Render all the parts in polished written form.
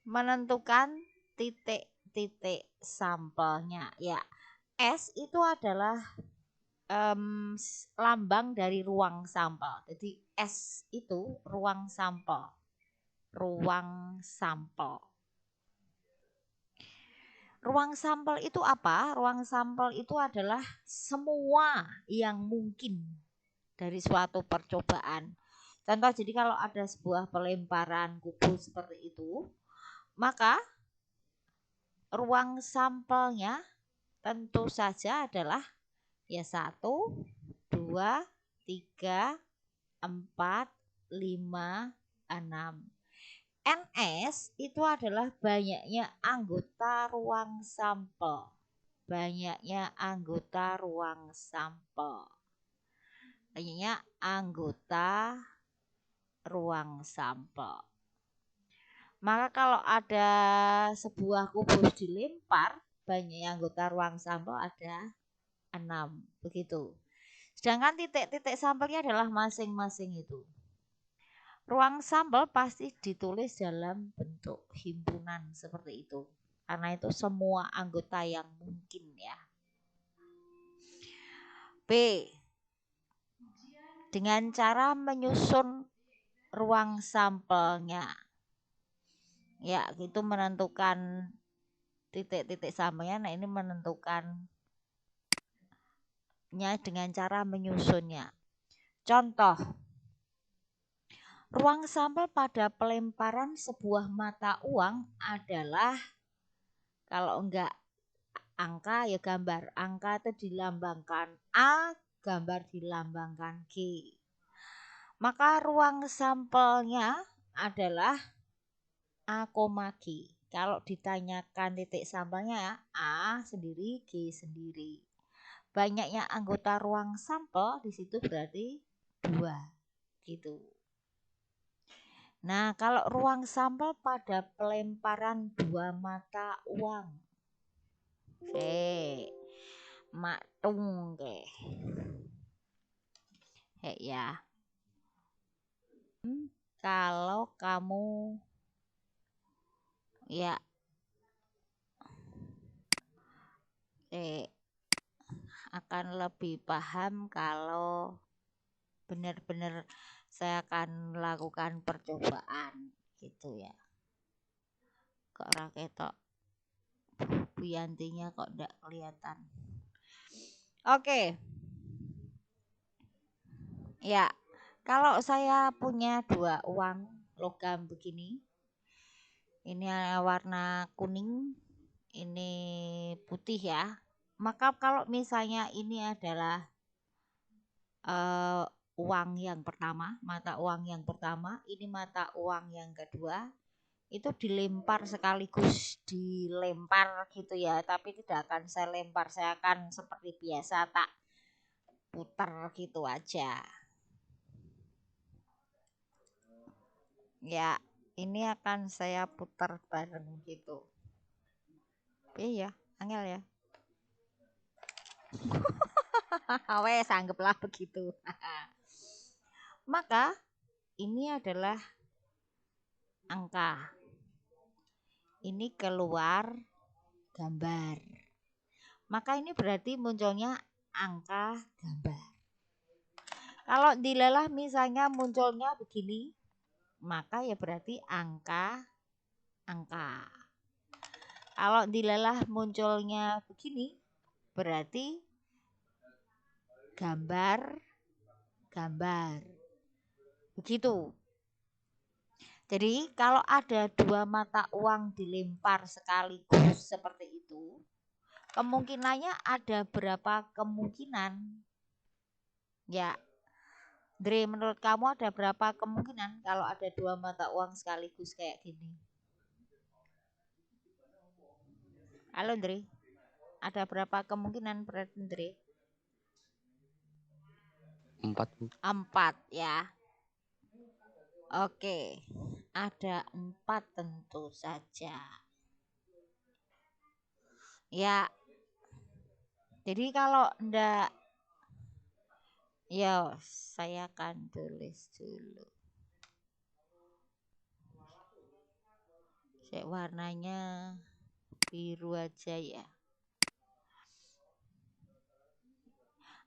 menentukan titik-titik sampelnya. Ya, S itu adalah lambang dari ruang sampel. Jadi S itu ruang sampel. Ruang sampel. Ruang sampel itu apa? Ruang sampel itu adalah semua yang mungkin dari suatu percobaan. Contoh, jadi kalau ada sebuah pelemparan kubu seperti itu, maka ruang sampelnya tentu saja adalah ya 1, 2, 3, 4, 5, 6. NS itu adalah banyaknya anggota ruang sampel. Banyaknya anggota ruang sampel. Banyaknya anggota ruang sampel. Maka kalau ada sebuah kubus dilempar, banyak anggota ruang sampel ada 6. Begitu. Sedangkan titik-titik sampelnya adalah masing-masing itu. Ruang sampel pasti ditulis dalam bentuk himpunan seperti itu. Karena itu semua anggota yang mungkin ya. B. Dengan cara menyusun ruang sampelnya. Ya, itu menentukan titik-titik sampelnya. Nah, ini menentukannya dengan cara menyusunnya. Contoh, ruang sampel pada pelemparan sebuah mata uang adalah, kalau enggak angka ya gambar. Angka itu dilambangkan A, gambar dilambangkan G. Maka ruang sampelnya adalah A, G. Kalau ditanyakan titik sampelnya A sendiri, G sendiri. Banyaknya anggota ruang sampel di situ berarti 2 gitu. Nah, kalau ruang sampel pada pelemparan 2 mata uang. Oke. Maktung ke. Ya. Kalau kamu ya akan lebih paham kalau benar-benar saya akan melakukan percobaan gitu ya. Kok raketok Buyantinya kok enggak kelihatan. Oke. Ya, kalau saya punya 2 uang logam begini, ini warna kuning, ini putih ya. Maka kalau misalnya ini adalah uang yang pertama, mata uang yang pertama, ini mata uang yang kedua, itu dilempar sekaligus, dilempar gitu ya, tapi tidak akan saya lempar, saya akan seperti biasa tak putar gitu aja. Ya, ini akan saya putar bareng gitu. Iya, angel ya. Wes, anggaplah begitu. Maka ini adalah angka. Ini keluar gambar. Maka ini berarti munculnya angka gambar. Kalau dilelah misalnya munculnya begini, maka ya berarti angka. Kalau dilelah munculnya begini, berarti gambar. Begitu. Jadi kalau ada 2 mata uang dilempar sekaligus seperti itu, kemungkinannya ada berapa kemungkinan? Ya, Dre, menurut kamu ada berapa kemungkinan kalau ada 2 mata uang sekaligus kayak gini? Halo Dre, ada berapa kemungkinan berarti Dre? 4 ya. Oke, ada 4 tentu saja. Ya, jadi kalau ndak, ya saya akan tulis dulu. warnanya biru aja ya.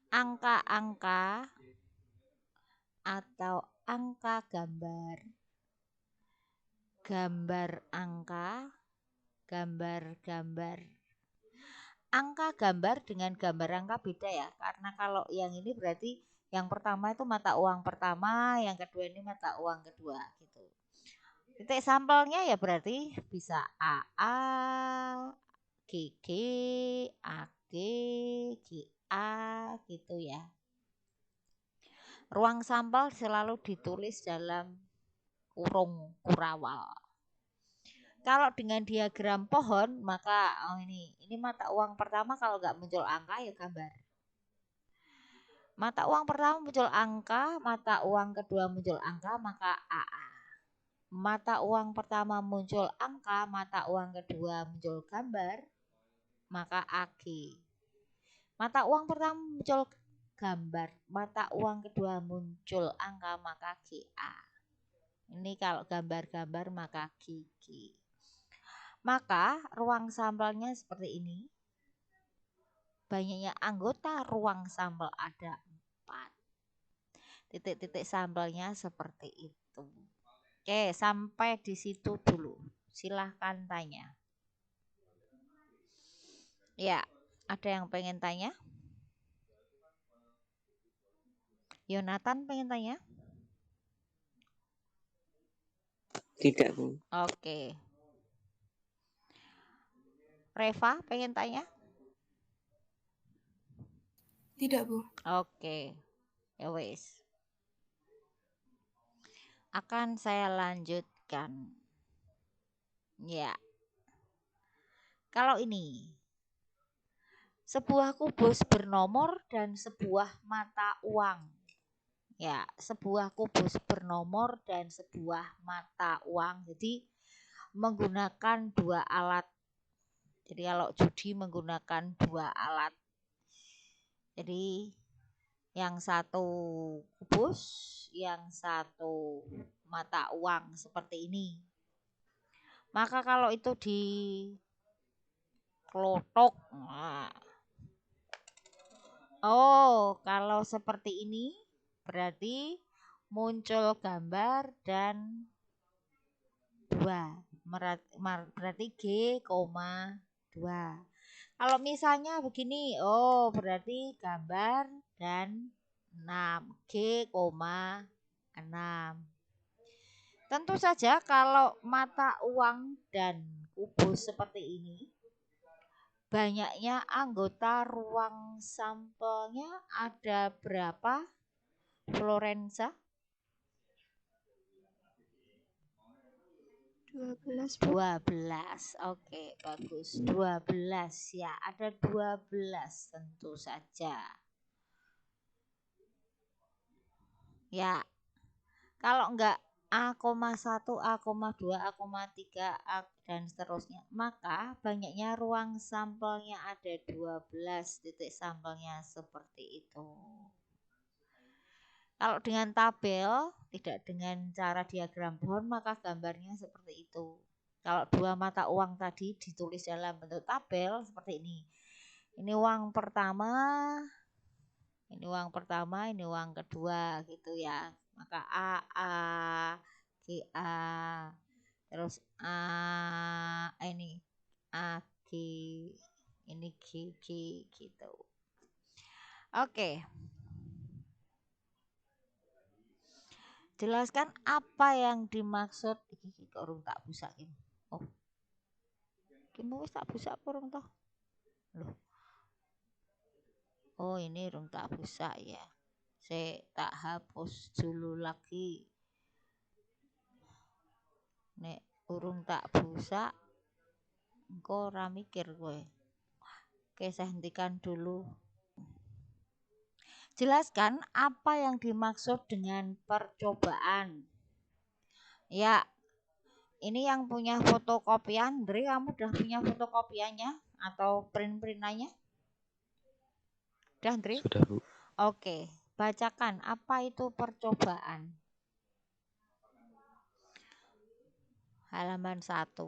Angka-angka atau angka gambar, gambar angka, gambar-gambar. Angka gambar dengan gambar angka beda ya, karena kalau yang ini berarti yang pertama itu mata uang pertama, yang kedua ini mata uang kedua gitu. Titik sampelnya ya berarti bisa AA, GG, AG, GA gitu ya. Ruang sampel selalu ditulis dalam kurung kurawal. Kalau dengan diagram pohon maka ini mata uang pertama kalau nggak muncul angka ya gambar. Mata uang pertama muncul angka, mata uang kedua muncul angka maka AA. Mata uang pertama muncul angka, mata uang kedua muncul gambar, maka AG. Mata uang pertama muncul gambar, mata uang kedua muncul angka, maka GA. Ini kalau gambar-gambar maka GG. Maka ruang sampelnya seperti ini. Banyaknya anggota ruang sampel ada 4. Titik-titik sampelnya seperti itu. Oke, sampai di situ dulu. Silahkan tanya. Ya, ada yang pengen tanya? Yonatan pengen tanya? Tidak, Bu. Oke. Reva pengen tanya? Tidak, Bu. Oke. Ya wes. Akan saya lanjutkan. Ya. Kalau ini sebuah kubus bernomor dan sebuah mata uang. Ya, sebuah kubus bernomor dan sebuah mata uang. Jadi menggunakan 2 alat. Jadi kalau judi menggunakan 2 alat. Jadi yang satu kubus, yang satu mata uang seperti ini. Maka kalau itu dikelotok, kalau seperti ini berarti muncul gambar dan 2. Berarti G, 2. Kalau misalnya begini, berarti gambar dan 6. G, 6. Tentu saja kalau mata uang dan kubus seperti ini, banyaknya anggota ruang sampelnya ada berapa, Florenza? 12, Bu. 12. Oke, bagus. 12 ya, ada 12 tentu saja. Ya. Kalau enggak A,1, A,2, A,3 dan seterusnya, maka banyaknya ruang sampelnya ada 12 titik sampelnya seperti itu. Kalau dengan tabel, tidak dengan cara diagram pohon, maka gambarnya seperti itu. Kalau 2 mata uang tadi ditulis dalam bentuk tabel seperti ini. Ini uang pertama, ini uang pertama, ini uang kedua gitu ya. Maka AA, GA, terus ini AG, ini GG gitu. Oke. Jelaskan apa yang dimaksud iki kok urung tak busakin. Oh. Iki mau wis tak busak apa urung toh? Loh. Oh, ini urung tak busak ya. Saya tak hapus dulu lagi. Nek urung tak busak engko ora mikir kowe. Oke, saya hentikan dulu. Jelaskan apa yang dimaksud dengan percobaan. Ya, ini yang punya fotokopian, Dri, kamu udah punya fotokopiannya atau print-printannya? Udah, Dri? Sudah, Bu. Oke, bacakan apa itu percobaan. Halaman 1.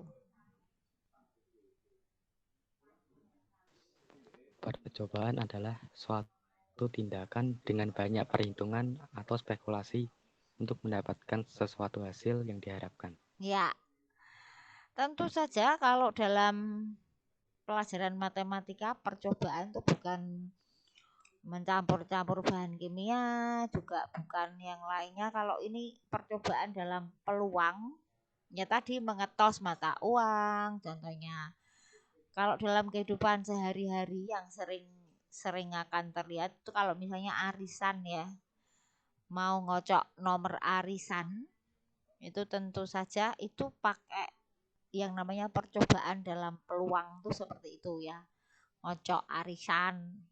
Percobaan adalah suatu tindakan dengan banyak perhitungan atau spekulasi untuk mendapatkan sesuatu hasil yang diharapkan. Ya, tentu saja kalau dalam pelajaran matematika percobaan itu bukan mencampur-campur bahan kimia, juga bukan yang lainnya. Kalau ini percobaan dalam peluang, ya tadi mengetos mata uang contohnya. Kalau dalam kehidupan sehari-hari yang sering akan terlihat itu kalau misalnya arisan ya, mau ngocok nomor arisan, itu tentu saja itu pakai yang namanya percobaan dalam peluang tuh seperti itu ya. Ngocok arisan.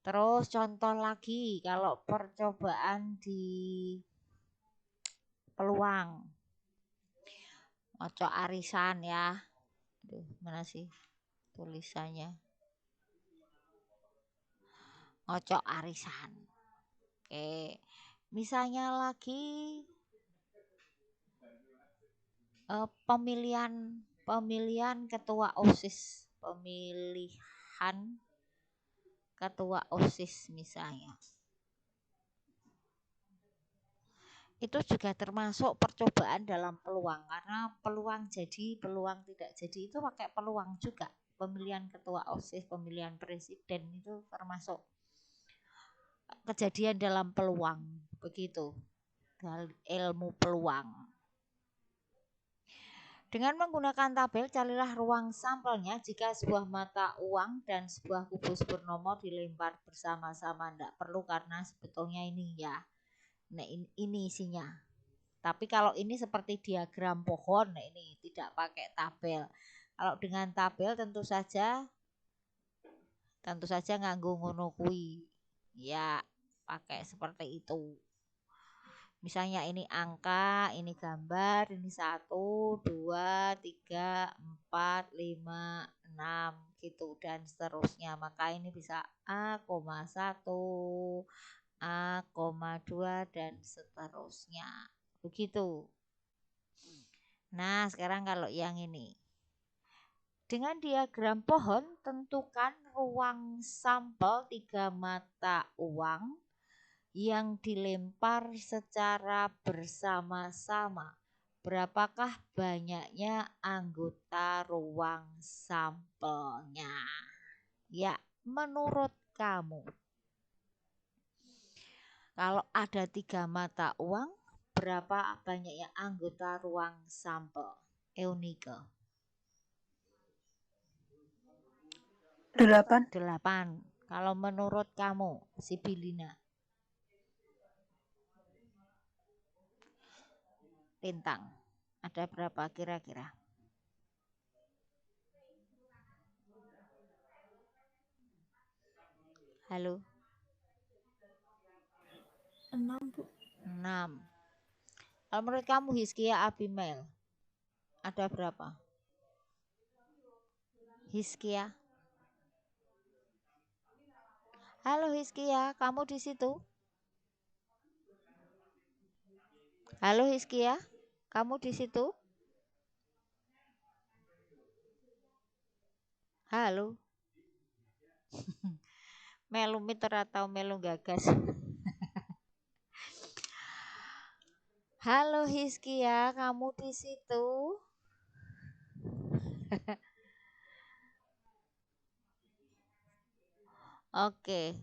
Terus contoh lagi kalau percobaan di peluang. Ngocok arisan ya. Aduh, mana sih tulisannya? Ngocok arisan. Oke. Misalnya lagi pemilihan ketua OSIS, pemilihan ketua OSIS misalnya. Itu juga termasuk percobaan dalam peluang karena peluang jadi, peluang tidak jadi itu pakai peluang juga. Pemilihan ketua OSIS, pemilihan presiden itu termasuk kejadian dalam peluang. Begitu. Ilmu peluang. Dengan menggunakan tabel, carilah ruang sampelnya jika sebuah mata uang dan sebuah kubus bernomor dilempar bersama-sama. Tidak perlu karena sebetulnya ini ya. Nah ini isinya. Tapi kalau ini seperti diagram pohon, nah ini tidak pakai tabel. Kalau dengan tabel tentu saja nganggo ngono kui. Ya, pakai seperti itu. Misalnya ini angka, ini gambar, ini 1, 2, 3, 4, 5, 6 gitu dan seterusnya. Maka ini bisa A,1, A,2 dan seterusnya. Begitu. Nah, sekarang kalau yang ini. Dengan diagram pohon, tentukan ruang sampel 3 mata uang yang dilempar secara bersama-sama. Berapakah banyaknya anggota ruang sampelnya? Ya, menurut kamu. Kalau ada 3 mata uang, berapa banyaknya anggota ruang sampel? Eunike. 8. 8. Kalau menurut kamu, Sibilina? Lintang. Ada berapa kira-kira? Halo? 6, Bu. 6. Kalau menurut kamu Hizkia Abimael ada berapa? Hizkia. Halo Hizkia, kamu di situ? Halo Hizkia, kamu di situ? Halo. Melu miter atau melu gagas? Halo Hizkia, kamu di situ? Oke.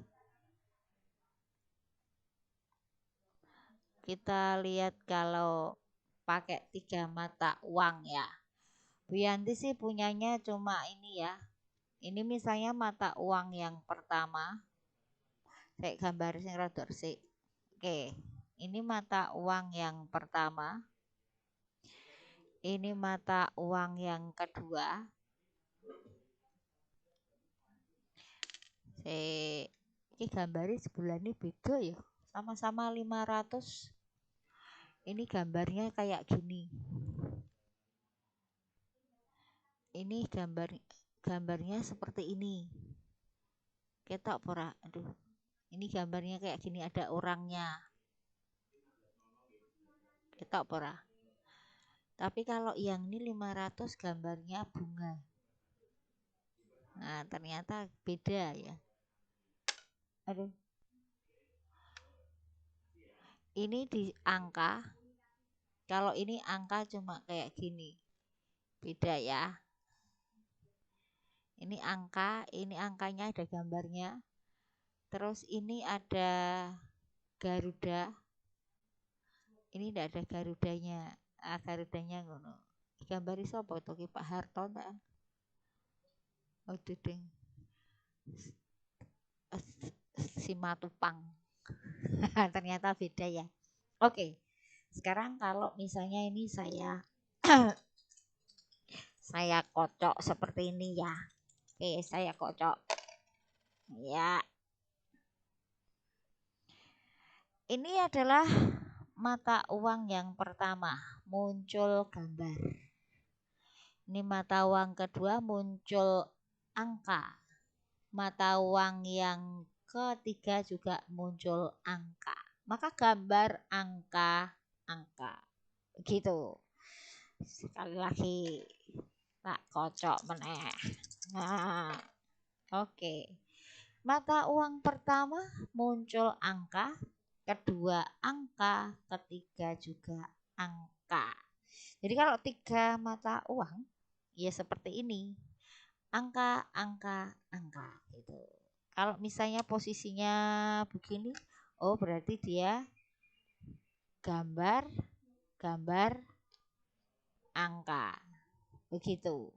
Kita lihat kalau pakai 3 mata uang ya. Bu Yanti sih punyanya cuma ini ya. Ini misalnya mata uang yang pertama. Saya gambar sing rada resik. Oke. Ini mata uang yang pertama. Ini mata uang yang kedua. Ini gambarnya sebelah ini beda ya. Sama-sama 500. Ini gambarnya kayak gini. Ini gambarnya seperti ini. Ketok ora? Aduh. Ini gambarnya kayak gini ada orangnya. Ketok ora? Tapi kalau yang ini 500 gambarnya bunga. Nah, ternyata beda ya. Aduh. Ini di angka. Kalau ini angka cuma kayak gini. Beda ya. Ini angkanya ada gambarnya. Terus ini ada Garuda. Ini tidak ada Garudanya. Garudanya ngono. Gambari sapa to ki Pak Harto ta? Oh ding. Simatupang. Ternyata beda ya. Oke. Sekarang kalau misalnya ini saya saya kocok seperti ini ya. Oke, saya kocok. Ya. Ini adalah mata uang yang pertama, muncul gambar. Ini mata uang kedua muncul angka. Mata uang yang ketiga juga muncul angka. Maka gambar angka. Begitu. Sekali lagi tak kocok meneh. Nah, oke. Mata uang pertama muncul angka, kedua angka, ketiga juga angka. Jadi kalau 3 mata uang ya seperti ini. Angka gitu. Kalau misalnya posisinya begini, oh berarti dia gambar angka. Begitu.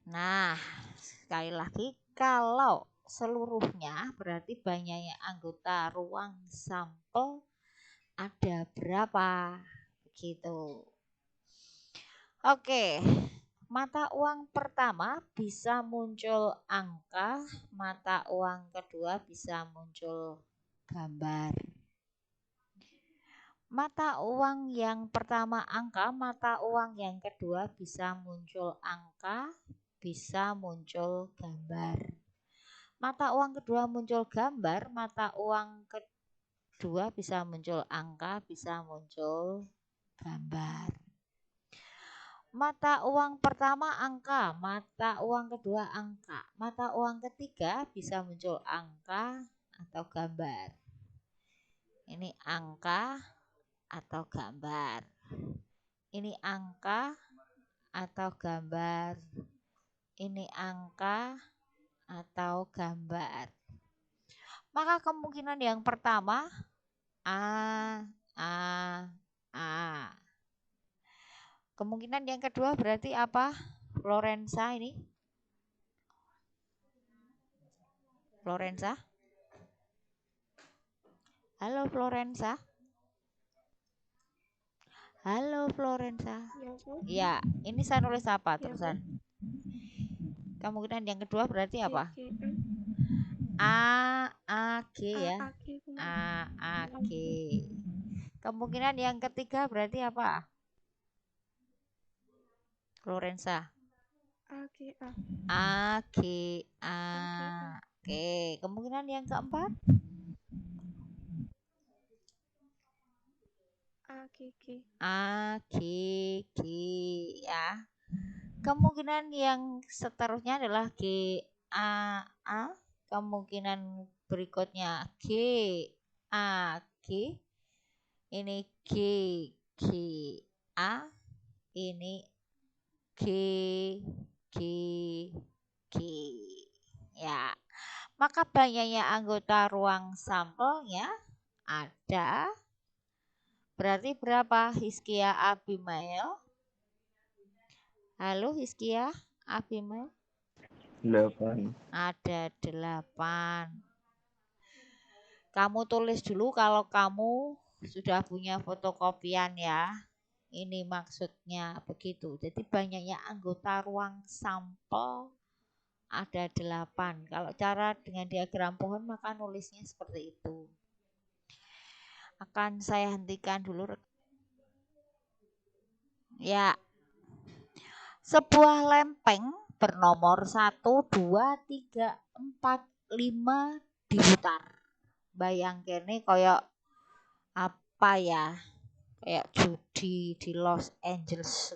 Nah, sekali lagi kalau seluruhnya berarti banyaknya anggota ruang sampel ada berapa? Begitu. Oke. Mata uang pertama bisa muncul angka, mata uang kedua bisa muncul gambar. Mata uang yang pertama angka, mata uang yang kedua bisa muncul angka, bisa muncul gambar. Mata uang kedua muncul gambar, mata uang kedua bisa muncul angka, bisa muncul gambar. Mata uang pertama angka, mata uang kedua angka, mata uang ketiga bisa muncul angka atau gambar. Ini angka atau gambar. Ini angka atau gambar. Ini angka atau gambar. Maka kemungkinan yang pertama A. Kemungkinan yang kedua berarti apa? Florensa ini. Florensa. Halo Florensa. Halo Florensa. Ya, ini saya nulis apa terusan? Kemungkinan yang kedua berarti apa? G ya. G. Kemungkinan yang ketiga berarti apa? Florensa. G. Oke, kemungkinan yang keempat? G ya. Kemungkinan yang seterusnya adalah A. Kemungkinan berikutnya G. Ini G. A. Ini G. Ya. Maka banyaknya anggota ruang sampelnya ada. Berarti berapa Hizkia Abimael? Halo Hizkia Abimael? 8. Ada 8. Kamu tulis dulu kalau kamu sudah punya fotokopian ya. Ini maksudnya begitu. Jadi banyaknya anggota ruang sampel ada 8. Kalau cara dengan diagram pohon maka nulisnya seperti itu. Akan saya hentikan dulu. Ya. Sebuah lempeng bernomor 1, 2, 3, 4, 5 diputar. Bayang kene kayak apa ya? Kayak judi di Los Angeles.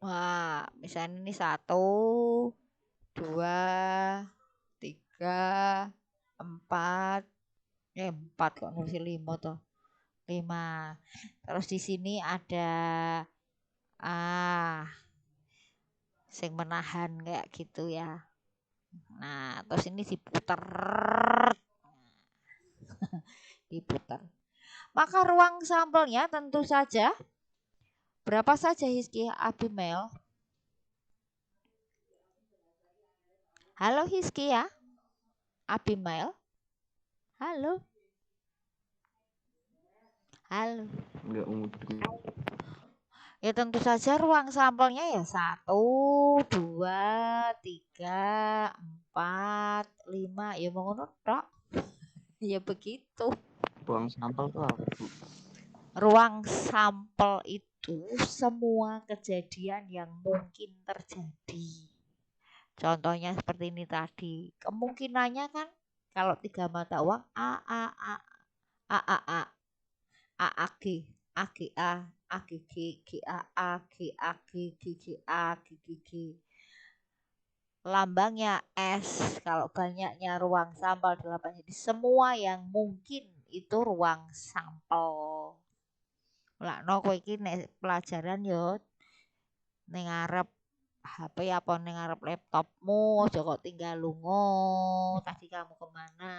Wah, misalnya ini 1, 2, 3, 4. 4 kok nulis 5 toh. 5. Terus di sini ada sing menahan kayak gitu ya. Nah, terus ini diputer. Diputer. Maka ruang sampelnya tentu saja berapa saja Hizki Abimael? Halo Hizki ya? Abimael? Halo? Halo? Enggak mungkin. Ya tentu saja ruang sampelnya ya 1, 2, 3, 4, 5. Ya mau ngono tok. Ya begitu. Ruang sampel tuh apa, Bu? Ruang sampel itu semua kejadian yang mungkin terjadi. Contohnya seperti ini tadi. Kemungkinannya kan kalau 3 mata uang A A G A G G G A G A G G G A G G G. Lambangnya S. Kalau banyaknya ruang sampel 8. Jadi semua yang mungkin itu ruang sampel. Lah no kowe iki nek pelajaran yo ning ngarep HP apa ning ngarep laptopmu, aja kok tinggal lungo. Tadi kamu kemana?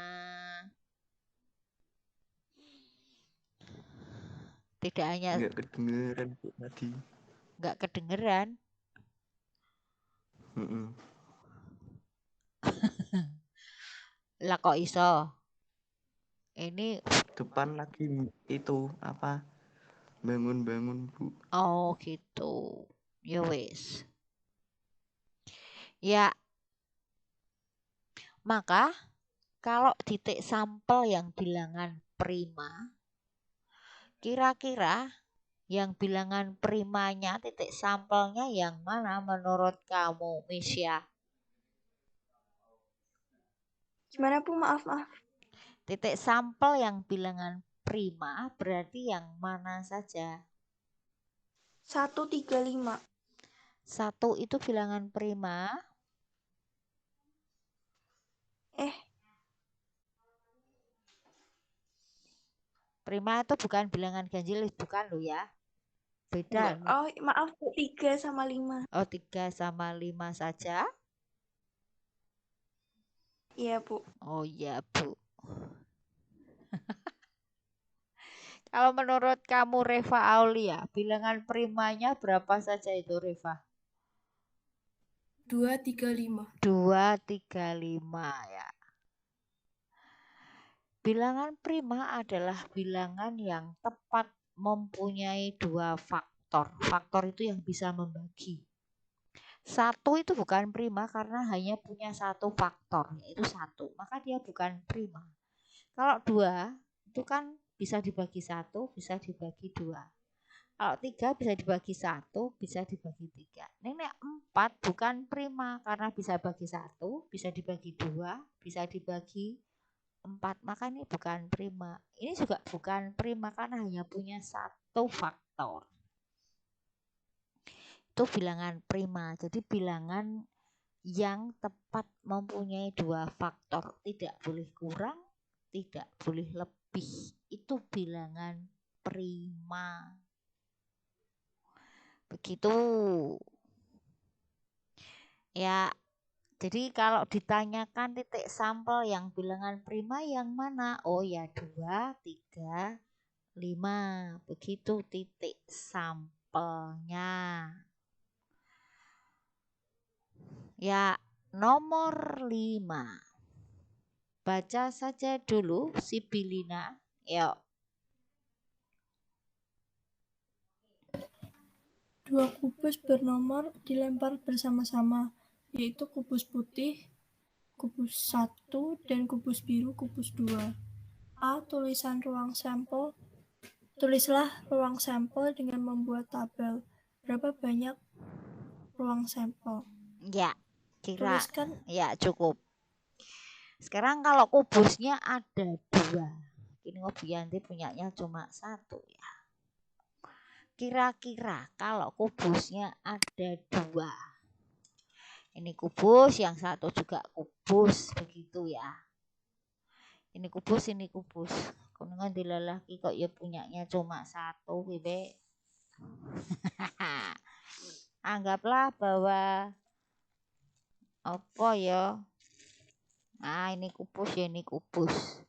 Tidak hanya Enggak kedengeran, Bu, tadi. nggak kedengeran. Lah kok iso? Ini Depan lagi itu apa? Bangun-bangun, Bu. oh gitu. Ya wis. Ya, maka kalau titik sampel yang bilangan prima, kira-kira yang bilangan primanya titik sampelnya yang mana menurut kamu, Misya? Gimana Bu? Maaf. Titik sampel yang bilangan prima berarti yang mana saja? 135. 1 itu bilangan prima. Prima itu bukan bilangan ganjil, bukan lo ya. Beda. Oh, maaf Bu, 3 sama 5. Oh, 3 sama 5 saja? Iya Bu. Oh iya Bu. Kalau menurut kamu Reva Aulia, bilangan primanya berapa saja itu Reva? 235. 235 ya. Bilangan prima adalah bilangan yang tepat mempunyai 2 faktor. Faktor itu yang bisa membagi. 1 itu bukan prima karena hanya punya 1 faktor, yaitu 1. Maka dia bukan prima. Kalau 2 itu kan bisa dibagi 1, bisa dibagi 2. Kalau 3 bisa dibagi 1, bisa dibagi 3. Ini 4 bukan prima karena bisa bagi 1, bisa dibagi 2, bisa dibagi 4. Maka ini bukan prima. Ini juga bukan prima karena hanya punya 1 faktor. Itu bilangan prima. Jadi bilangan yang tepat mempunyai 2 faktor. Tidak boleh kurang, tidak boleh lebih. Itu bilangan prima. Begitu. Ya, jadi kalau ditanyakan titik sampel yang bilangan prima yang mana? Oh ya 2, 3, 5. Begitu titik sampelnya. Ya, nomor 5. Baca saja dulu Sibilina. Yuk. 2 kubus bernomor dilempar bersama-sama, yaitu kubus putih, kubus 1, dan kubus biru kubus 2. A. Tulislah ruang sampel dengan membuat tabel. Berapa banyak ruang sampel? Ya, kira. Tuliskan. Ya, cukup. Sekarang kalau kubusnya ada 2. Ini Ngobianti punyanya cuma 1 ya. kira-kira kalau kubusnya ada 2. Ini kubus, yang satu juga kubus, begitu ya. Ini kubus, ini kubus. Kuningan dilalaki kok ya punyanya cuma 1, Bebe. Anggaplah bahwa apa ya? Nah, ini kubus ya, ini kubus.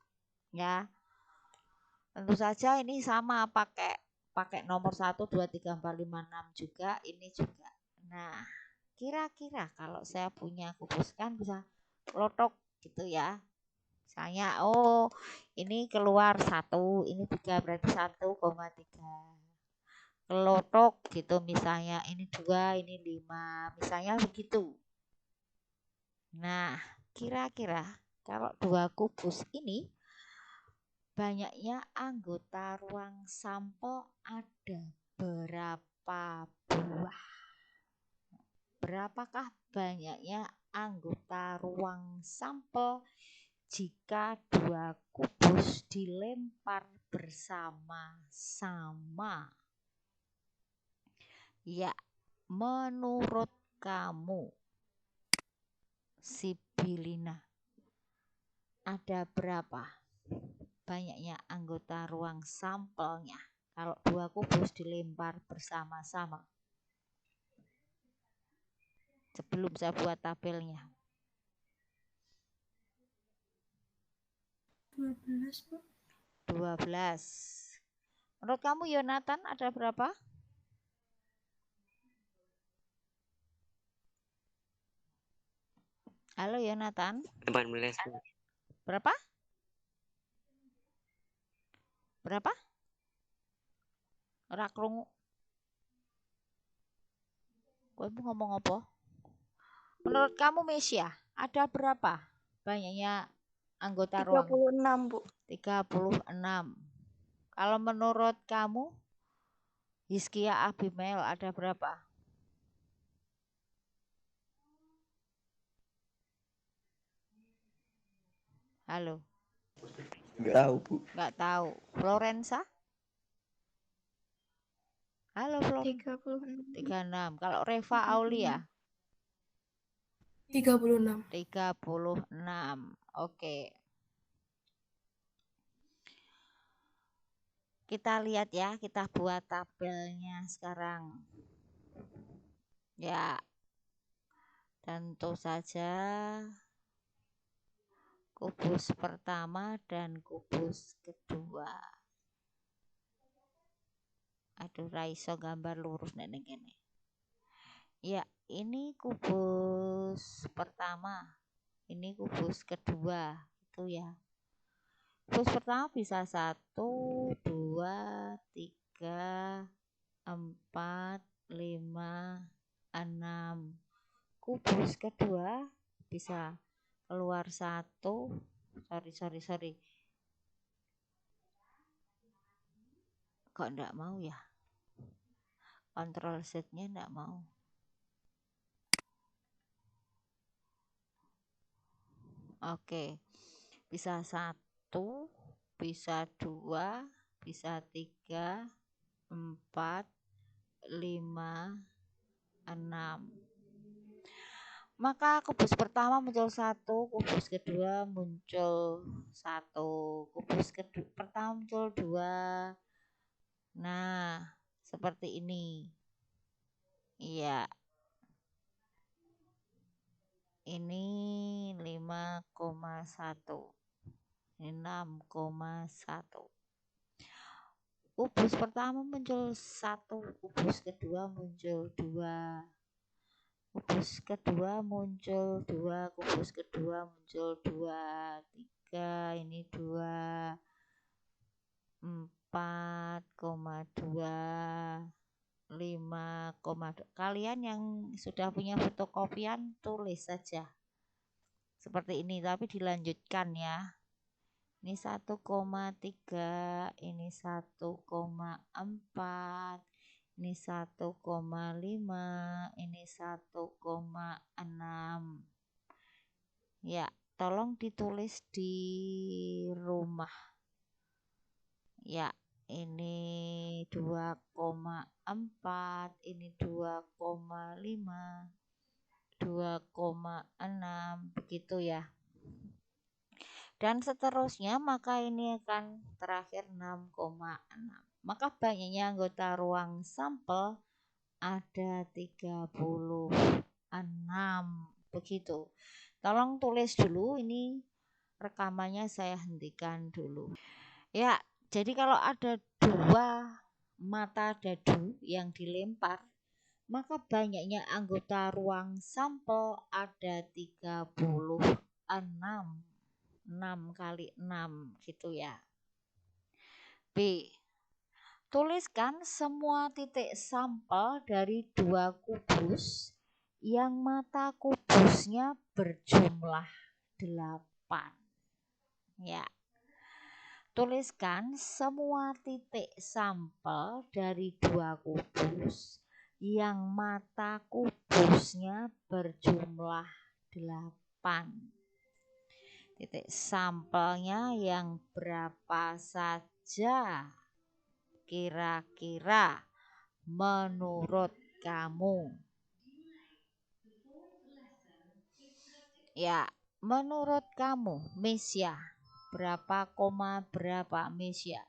Ya. Tentu saja ini sama pakai nomor 1 2 3 4 5 6 juga, ini juga. Nah, kira-kira kalau saya punya kubus kan bisa lotok gitu ya. Misalnya ini keluar 1, ini 3 berarti 1,3. Kelotok gitu misalnya, ini 2, ini 5, misalnya begitu. Nah, kira-kira kalau 2 kubus ini banyaknya anggota ruang sampel ada berapa buah? Berapakah banyaknya anggota ruang sampel jika 2 kubus dilempar bersama-sama? Ya, menurut kamu, Sibilina, ada berapa banyaknya anggota ruang sampelnya kalau 2 kubus dilempar bersama-sama? Sebelum saya buat tabelnya. 12, Bu. 12. Menurut kamu, Yonatan, ada berapa? Halo, Yonatan. 18. Bu. Berapa? Berapa? Ora krungu. Kowe ngomong apa? Menurut kamu, Mesia, ada berapa banyaknya anggota ruang? 36, Bu. 36. Kalau menurut kamu, Hizkia Abimael, ada berapa? Halo, Nggak tahu, Bu. nggak tahu. Florensa? Halo, Florensa. 36. 36. Kalau Reva Aulia? 36. 36. Oke. Kita lihat ya, kita buat tabelnya sekarang. Ya, tentu saja kubus pertama dan kubus kedua. Aduh, raiso gambar lurus nenek ini. Ya, ini kubus pertama, ini kubus kedua, itu ya. Kubus pertama bisa 1, 2, 3, 4, 5, 6. Kubus kedua bisa keluar 1. Sorry. Kok enggak mau ya? Control Z-nya enggak mau. Oke. Bisa 1, bisa 2, bisa 3, 4, 5, 6. Maka kubus pertama muncul 1, kubus kedua muncul 1, kubus pertama muncul 2. Nah, seperti ini. Iya. Ini 5,1. Ini 6,1. Kubus pertama muncul 1, kubus kedua muncul 2. Kubus kedua muncul 2, kubus kedua muncul 2, 3, ini 2, 4,2, 5,2. Kalian yang sudah punya fotokopian tulis saja seperti ini, tapi dilanjutkan ya. Ini 1,3, ini 1,4, ini 1,5, ini 1,6. Ya, tolong ditulis di rumah. Ya, ini 2,4, ini 2,5, 2,6, begitu ya. Dan seterusnya, maka ini akan terakhir 6,6. Maka banyaknya anggota ruang sampel ada 36. Begitu. Tolong tulis dulu, ini rekamannya saya hentikan dulu. Ya, jadi kalau ada 2 mata dadu yang dilempar, maka banyaknya anggota ruang sampel ada 36. 6 kali 6 gitu ya. B. Tuliskan semua titik sampel dari 2 kubus yang mata kubusnya berjumlah 8. Ya. Tuliskan semua titik sampel dari 2 kubus yang mata kubusnya berjumlah 8. Titik sampelnya yang berapa saja kira-kira menurut kamu? Ya, menurut kamu, Misya, berapa koma berapa, Misya?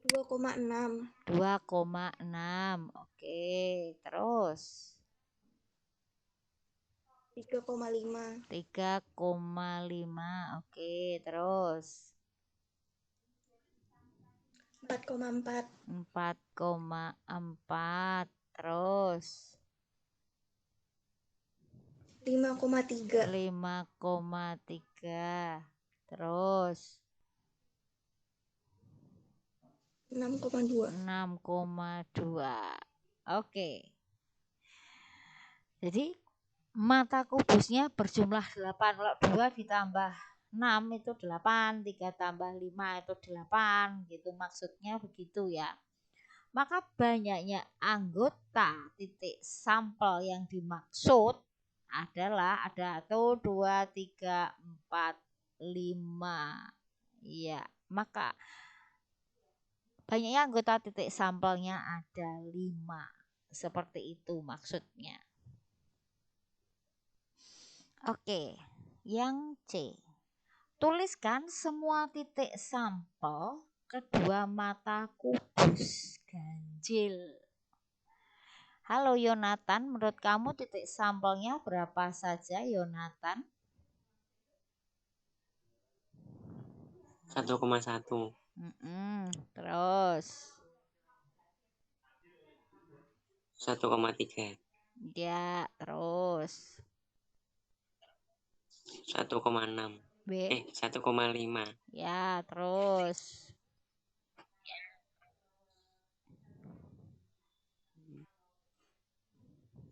2,6. 2,6. Oke, terus 3,5. 3,5. Oke, terus 4,4. 4,4. Terus 5,3. 5,3. Terus 6,2. 6,2. Oke. Jadi mata kubusnya berjumlah 8. Kalau 2 ditambah 6 itu 8, 3 tambah 5 itu 8, gitu maksudnya begitu ya. Maka banyaknya anggota titik sampel yang dimaksud adalah ada 1, 2, 3, 4, 5. Iya, maka banyaknya anggota titik sampelnya ada 5. Seperti itu maksudnya. Oke, yang C. Tuliskan semua titik sampel kedua mata kubus ganjil. Halo Yonatan, menurut kamu titik sampelnya berapa saja, Yonatan? 1,1. Terus 1,3. ya, terus 1,6. B. 1,5. Ya, terus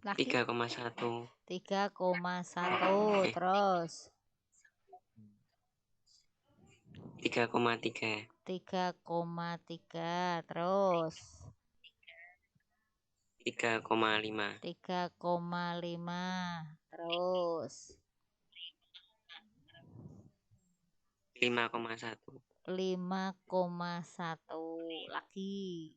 lagi 3,1. 3,1. Terus 3,3. 3,3. Terus 3,5. 3,5. Terus 5,1. 5,1. Lagi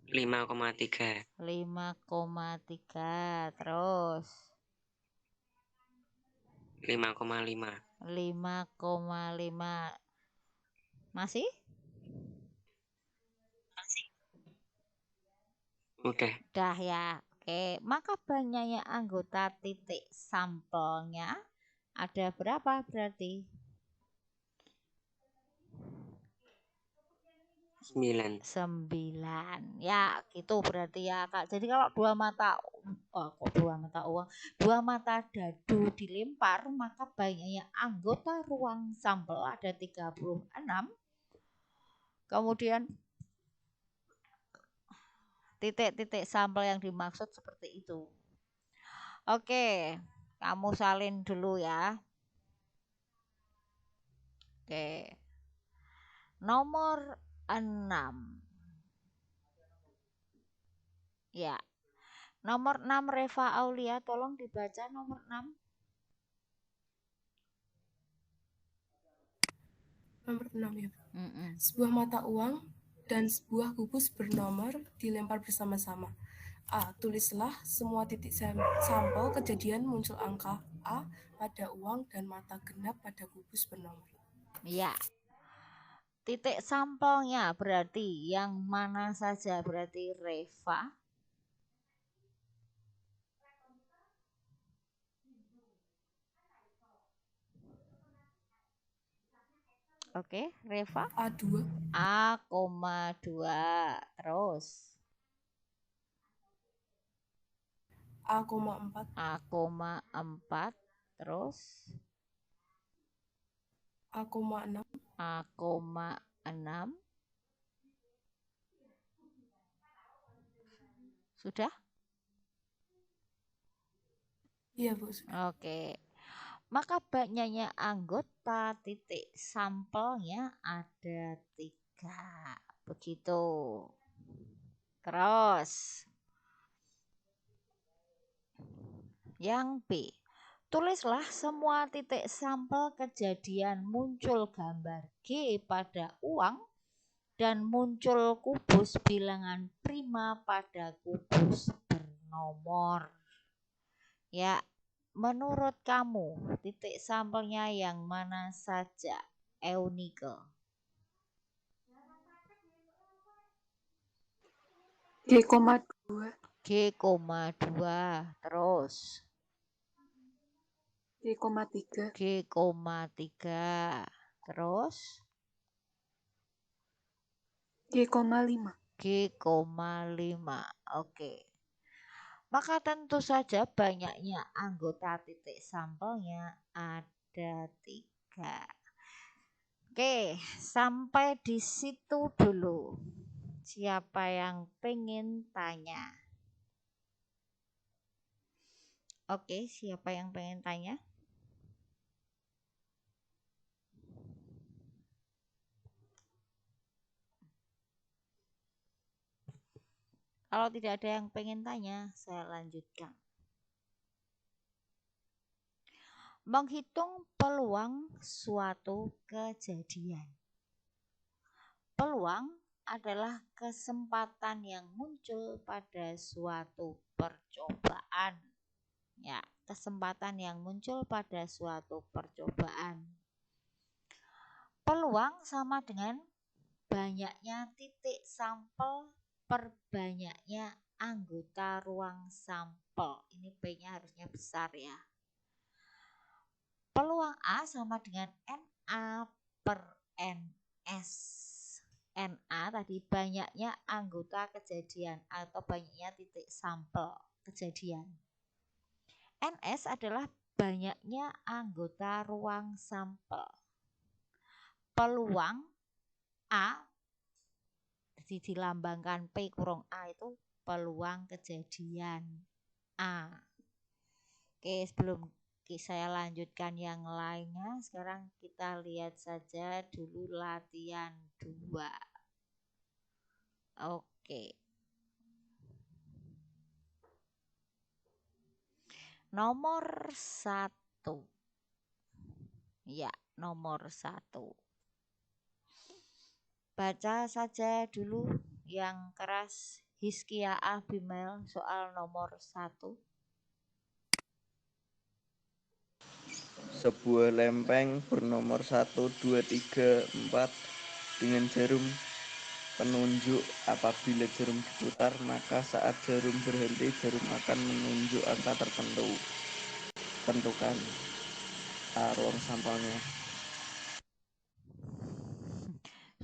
5,3. 5,3. Terus 5,5. 5,5. Masih? Udah ya. Oke, maka banyaknya anggota titik sampelnya ada berapa berarti? 9. 9. Ya, gitu berarti ya, Kak. Jadi kalau dua mata dadu dilempar, maka banyaknya anggota ruang sampel ada 36. Kemudian titik-titik sampel yang dimaksud seperti itu. Oke, kamu salin dulu ya. Oke. Nomor 6. Ya. Nomor 6 Reva Aulia, tolong dibaca nomor 6. Nomor 6 ya. Mm-mm. Sebuah mata uang dan sebuah kubus bernomor dilempar bersama-sama. A. Tulislah semua titik sampel kejadian muncul angka A pada uang dan mata genap pada kubus bernomor. Ya. Titik sampelnya berarti yang mana saja? Berarti Reva. Oke, Reva. A2. A,2. Terus. A,4. A,4. Terus. A,6. A,6. Sudah? Iya, Bu. Oke. Maka banyaknya anggota titik sampelnya ada 3. Begitu. Terus. Yang B. Tulislah semua titik sampel kejadian muncul gambar G pada uang dan muncul kubus bilangan prima pada kubus bernomor. Ya, menurut kamu titik sampelnya yang mana saja, Eunike? G,2. G,2. Terus. G,3. G,3. Terus. G,5. G,5. Oke. Maka tentu saja banyaknya anggota titik sampelnya ada 3. Oke, sampai di situ dulu. Siapa yang pengen tanya? Oke, siapa yang pengen tanya? Kalau tidak ada yang pengen tanya, saya lanjutkan. Menghitung peluang suatu kejadian. Peluang adalah kesempatan yang muncul pada suatu percobaan. Ya, kesempatan yang muncul pada suatu percobaan. Peluang sama dengan banyaknya titik sampel per banyaknya anggota ruang sampel. Ini P-nya harusnya besar ya. Peluang A sama dengan NA per NS. NA tadi banyaknya anggota kejadian atau banyaknya titik sampel kejadian. NS adalah banyaknya anggota ruang sampel. Peluang A dilambangkan P kurung A itu peluang kejadian A. Oke, sebelum saya lanjutkan yang lainnya, sekarang kita lihat saja dulu latihan 2. Oke. Nomor 1. Ya, nomor 1. Baca saja dulu yang keras Hizkia Abimael soal nomor 1. Sebuah lempeng bernomor 1, 2, 3, 4 dengan jarum penunjuk. Apabila jarum diputar, maka saat jarum berhenti, jarum akan menunjuk angka tertentu. Tentukan A, ruang sampelnya.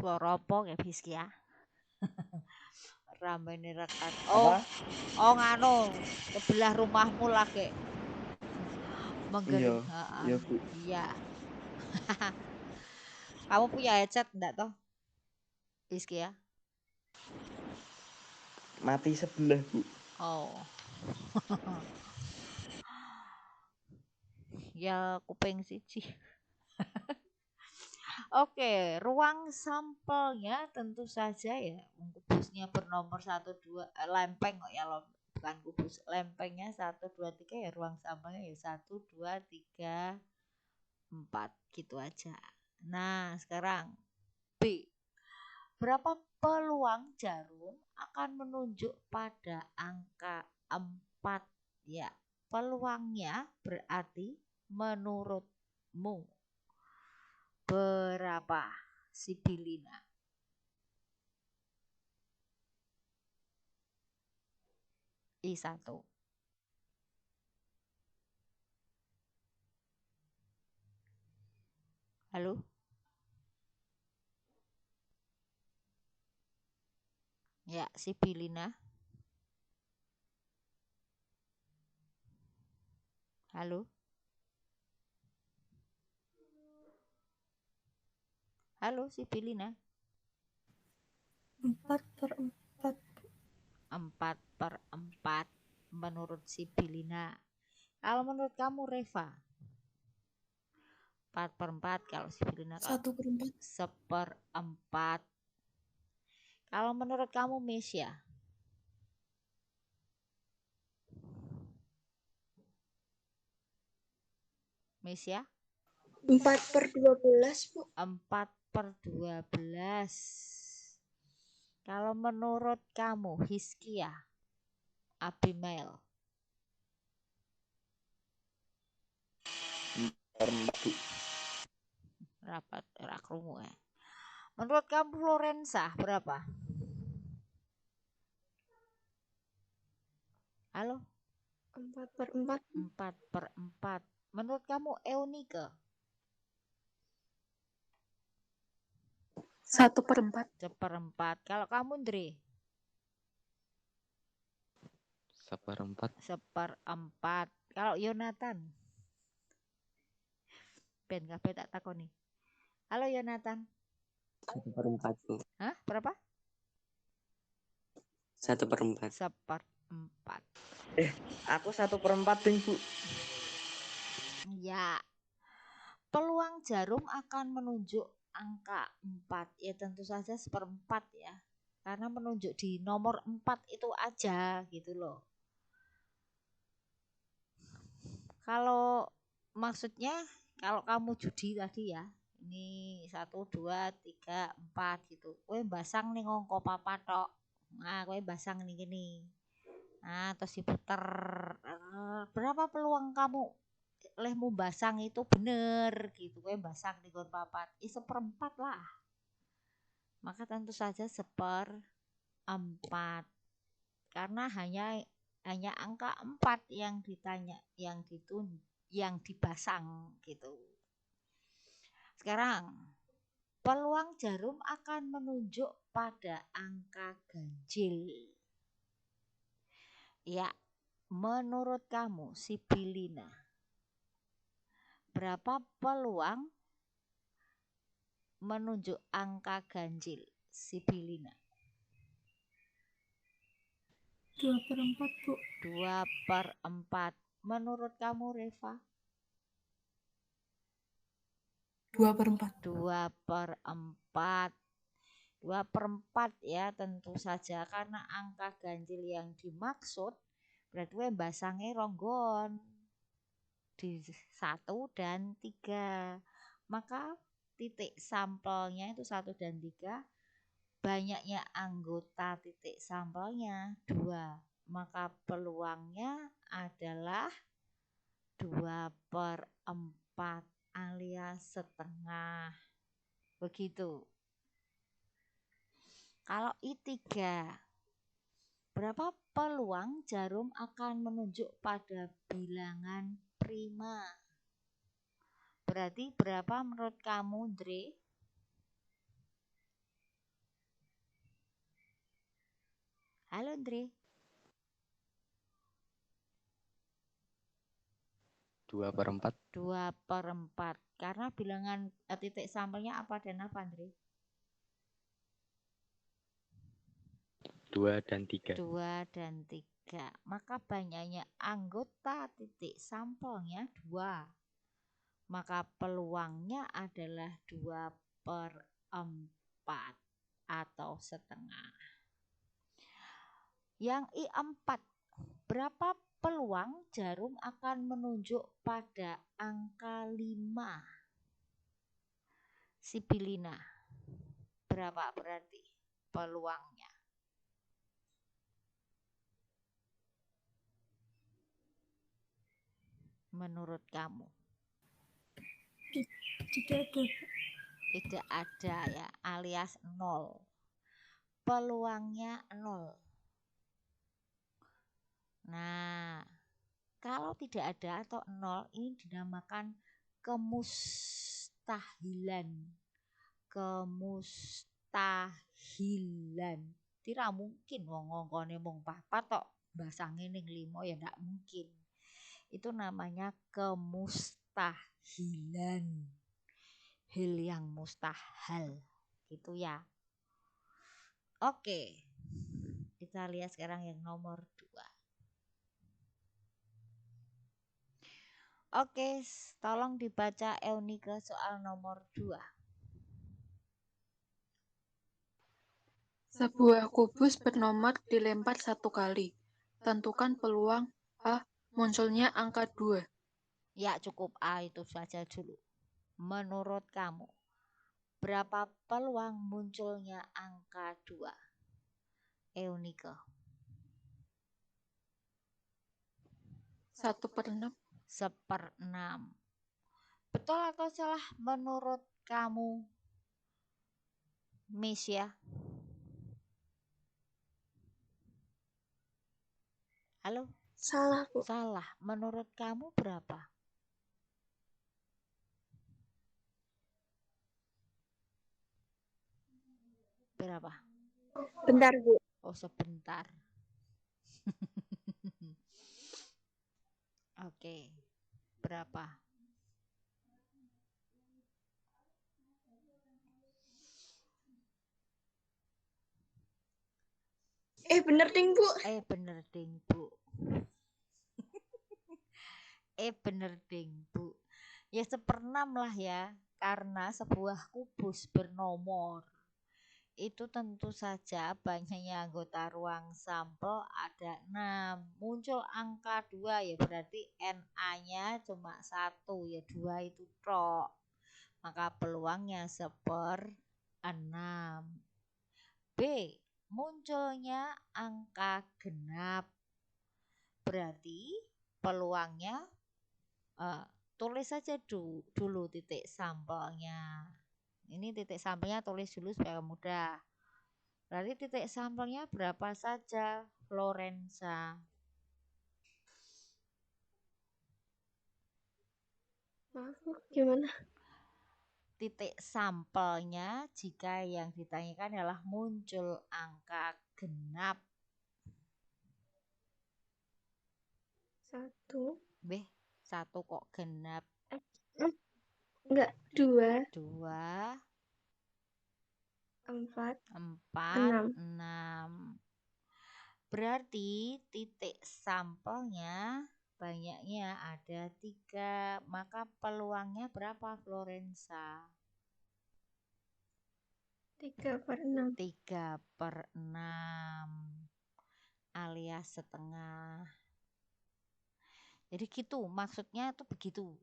Suara apa ya Hizkia? Rambene rekan. Apa? Oh nganu, sebelah rumahmu lagi menggering. Iya Bu. Iya. Kamu punya headset enggak toh? Hizkia? Mati sebelah Bu. Oh. Ya kuping siji. Oke, ruang sampelnya tentu saja ya kubusnya bernomor 1, 2 lempeng kok ya bukan kubus. Lempengnya 1, 2, 3 ya ruang sampelnya ya 1, 2, 3, 4 gitu aja. Nah, sekarang B. Berapa peluang jarum akan menunjuk pada angka 4? Ya, peluangnya berarti menurutmu berapa, Sibilina? I1. Halo? Ya, Sibilina. Halo? Halo, Sibilina. 4/4. 4/4 menurut Sibilina. Kalau menurut kamu, Reva? 4/4. Kalau Sibilina 1/4. 1/4. Kalau menurut kamu, Mesya? Mesya? 4/12, Bu. 4/12. Kalau menurut kamu, Hizkia, Abimael? 4/4, Bu. Rapat rakrungu ya. Menurut kamu, Lorenza, berapa? Halo? 4/4. 4/4. Menurut kamu, Eunike? 1/4. 1/4. Kalau kamu, Dre? 1/4. 1/4. Kalau Yonatan? Ben kabeh tak takoni. Halo Yonatan. 1/4, Bu. Hah? Berapa? 1/4. 1/4. Aku 1/4 ding, Bu. Ya. Peluang jarum akan menunjuk angka 4. Ya tentu saja 1/4 ya. Karena menunjuk di nomor 4 itu aja gitu loh. Kalau maksudnya kalau kamu judi tadi ya, ini 1, 2, 3, 4 gitu. Kowe basang nih ngongko papat tok. Nah, kowe basang nih gini. Nah, terus diputer. Berapa peluang kamu lehmu basang itu bener gitu. Kowe basang di nggon papat. 1/4 lah. Maka tentu saja 1/4. Karena hanya angka 4 yang ditanya, yang dipasang gitu. Sekarang, peluang jarum akan menunjuk pada angka ganjil. Ya, menurut kamu, Sibilina, berapa peluang menunjuk angka ganjil, Sibilina? 2/4, Bu. 2/4. Menurut kamu, Reva? 2/4. 2/4. 2/4 ya, tentu saja karena angka ganjil yang dimaksud berarti gue basange ronggon di 1 dan 3. Maka titik sampelnya itu 1 dan 3, banyaknya anggota titik sampelnya 2. Maka peluangnya adalah 2/4 alias setengah. Begitu. Kalau I3, berapa peluang jarum akan menunjuk pada bilangan prima? Berarti berapa menurut kamu, Dre? Halo, Dre. 2/4. 2/4. Karena bilangan titik sampelnya apa dan apa, Dre? 2 dan 3. 2 dan 3. Maka banyaknya anggota titik sampelnya 2. Maka peluangnya adalah 2/4 atau setengah. Yang I4, berapa peluang jarum akan menunjuk pada angka 5? Sibilina, berapa berarti peluangnya? Menurut kamu? Tidak ada. Tidak ada ya, alias 0. Peluangnya 0. Nah, kalau tidak ada atau 0 ini dinamakan kemustahilan. Kemustahilan. Tidak mungkin wong ngongkone mung 4 tok, bahasa ngene 5 ya ndak mungkin. Itu namanya kemustahilan. Hal yang mustahil. Gitu ya. Oke. Kita lihat sekarang yang nomor 2. Oke, tolong dibaca Eunike soal nomor 2. Sebuah kubus bernomor dilempar 1 kali. Tentukan peluang A. Munculnya angka 2. Ya, cukup A itu saja dulu. Menurut kamu, berapa peluang munculnya angka 2? Eunike. 1/6. 1/6. Betul atau salah menurut kamu, Misya? Halo? Salah, Bu. Salah. Menurut kamu berapa? Berapa? Bentar, Bu. Oh, sebentar. Oke. Berapa? Bener ding, Bu. Bener ding, Bu. Bener ding, Bu. Ya 1/6 lah ya. Karena sebuah kubus bernomor itu tentu saja banyaknya anggota ruang sampel ada 6. Muncul angka 2 ya berarti NA-nya cuma 1 ya 2 itu tok. Maka peluangnya 1/6. B. Munculnya angka genap. Berarti peluangnya tulis saja dulu titik sampelnya. Ini titik sampelnya tulis dulu supaya mudah. Berarti titik sampelnya berapa saja, Lorenza? Maaf, Bu. Gimana? Titik sampelnya jika yang ditanyakan adalah muncul angka genap. 1. 1 kok genap? Enggak, 2. 2, 4. 4, 6. 6. Berarti titik sampelnya banyaknya ada 3. Maka peluangnya berapa, Florensa? 3/6. 3/6 alias setengah. Jadi gitu, maksudnya itu begitu.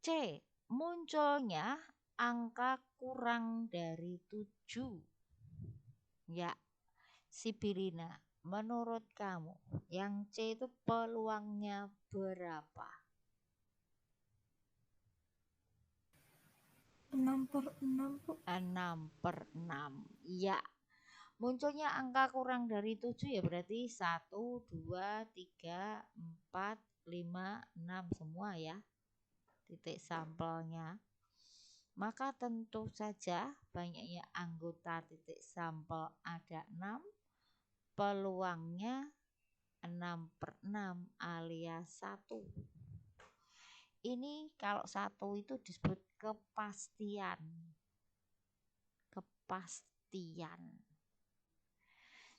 C. Munculnya angka kurang dari 7. Ya, Sibilina, menurut kamu yang C itu peluangnya berapa? 6/6, Bu. 6/6. Ya, munculnya angka kurang dari 7 ya berarti 1, 2, 3, 4, 5, 6 semua ya titik sampelnya. Maka tentu saja banyaknya anggota titik sampel ada 6. Peluangnya 6/6 alias 1. Ini kalau 1 itu disebut kepastian. Kepastian.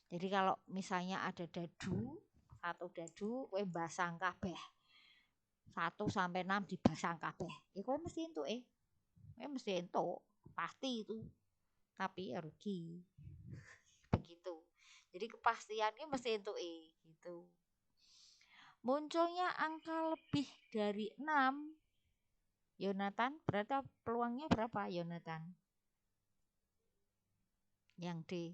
Jadi kalau misalnya ada dadu, 1 dadu kowe basang kabeh. 1 sampai 6 dibasang kabeh. Ya kowe mesti entuk kowe mesti entuk, pasti itu. Tapi ya rugi. Begitu. Jadi kepastiannya mesti entuk gitu. Munculnya angka lebih dari 6 Yonatan, berarti peluangnya berapa Yonatan? Yang D.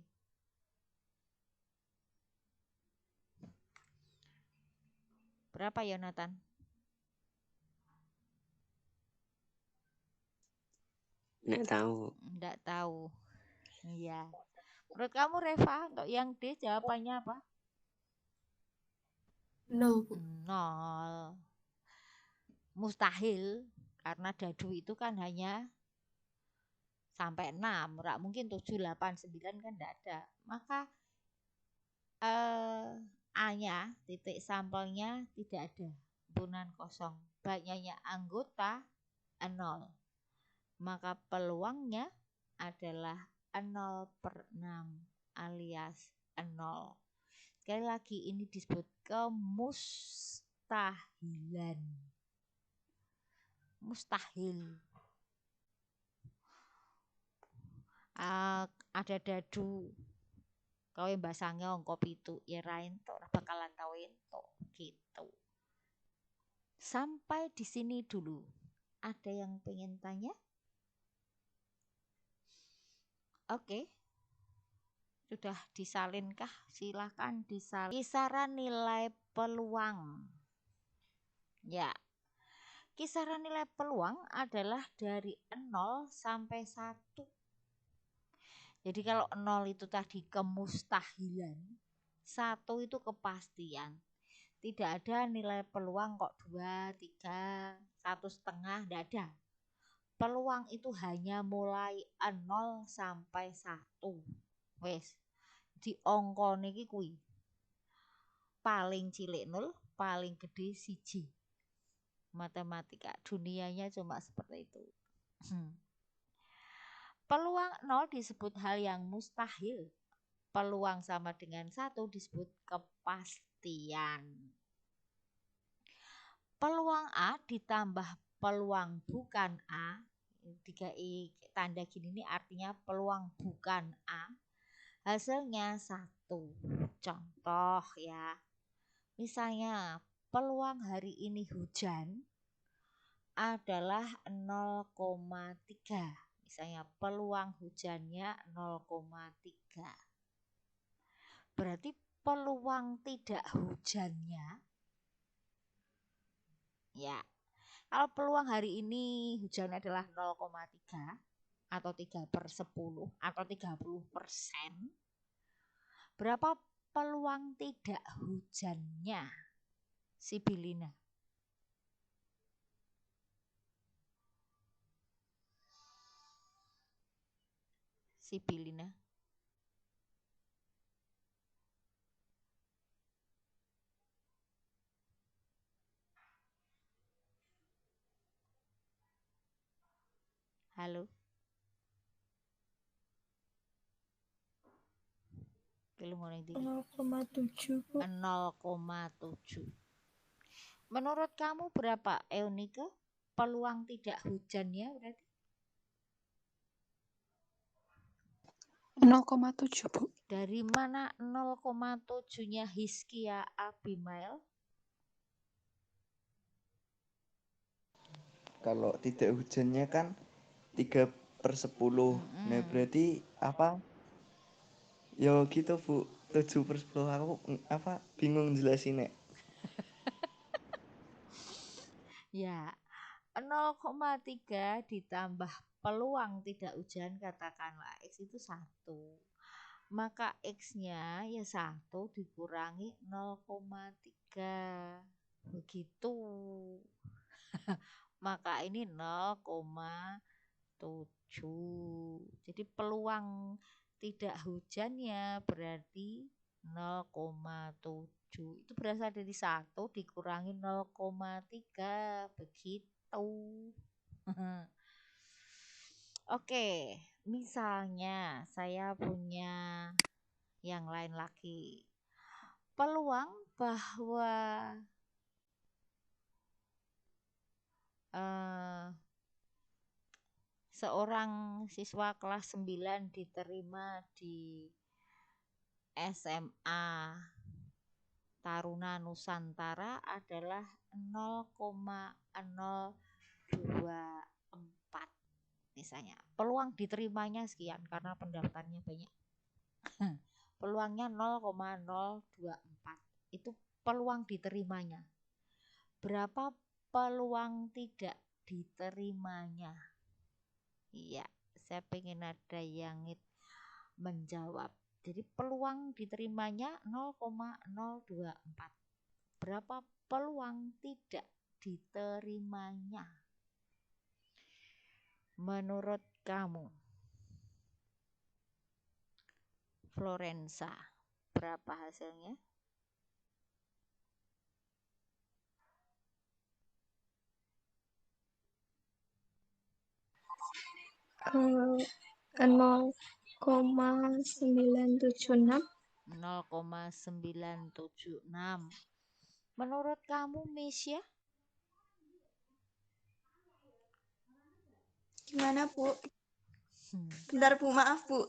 Berapa Yonatan? Nggak tahu. Enggak tahu. Iya. Menurut kamu Reva, untuk yang D jawabannya apa? 0, Bu. 0. Mustahil, karena dadu itu kan hanya sampai 6. Nggak mungkin 7, 8, 9 kan enggak ada. Maka A-nya, titik sampelnya tidak ada. Himpunan kosong. Banyaknya anggota 0. Maka peluangnya adalah 0/6 alias 0. Sekali lagi ini disebut kemustahilan. Mustahil. Ada dadu. Kau yang basangnya ongkop itu ya rain tok bakalan tau entuk gitu. Sampai di sini dulu. Ada yang pengen tanya? Oke. Sudah disalinkah? Silakan disalin. Kisaran nilai peluang. Ya. Kisaran nilai peluang adalah dari 0 sampai 1. Jadi kalau 0 itu tadi kemustahilan, 1 itu kepastian. Tidak ada nilai peluang kok 2, 3, 1,5, tidak ada. Peluang itu hanya mulai 0 sampai 1. Wes, di angka niki kuwi. Paling cilik 0, paling gede 1. Matematika dunianya cuma seperti itu. Peluang 0 disebut hal yang mustahil. Peluang sama dengan 1 disebut kepastian. Peluang A ditambah peluang bukan A. 3i tanda gini ini artinya peluang bukan A. Hasilnya 1. Contoh ya. Misalnya peluang hari ini hujan adalah 0,3. Misalnya peluang hujannya 0,3. Berarti peluang tidak hujannya ya. Kalau peluang hari ini hujan adalah 0,3 atau 3/10 atau 30%. Berapa peluang tidak hujannya? Sibilina. Sibilina. Halo. Belum mau 0,7, Bu. 0,7. Menurut kamu berapa, Eunike? Peluang tidak hujannya berarti? 0,7, Bu. Dari mana 0,7-nya Hizkia Abimael? Kalau tidak hujannya kan 3/10. Nah berarti apa? Yo gitu Bu, 7/10 aku apa bingung jelasin nek. Ya, 0,3 ditambah peluang tidak hujan katakanlah X itu 1. Maka X-nya ya 1 dikurangi 0,3. Begitu. Maka ini 0,7. Jadi peluang tidak hujannya berarti 0,7. Itu berasal dari 1 dikurangi 0,3. Begitu. Oke, misalnya saya punya yang lain lagi. Peluang bahwa seorang siswa kelas 9 diterima di SMA Taruna Nusantara adalah 0,0 misalnya. Peluang diterimanya sekian karena pendaftarnya banyak. Peluangnya 0,024. Itu peluang diterimanya. Berapa peluang tidak diterimanya? Iya, saya pengen ada yang menjawab. Jadi peluang diterimanya 0,024. Berapa peluang tidak diterimanya? Menurut kamu, Florensa, berapa hasilnya? Eh, 0,976. 0,976. Menurut kamu, Misya? Gimana, Bu? Bentar, Bu, maaf, Bu.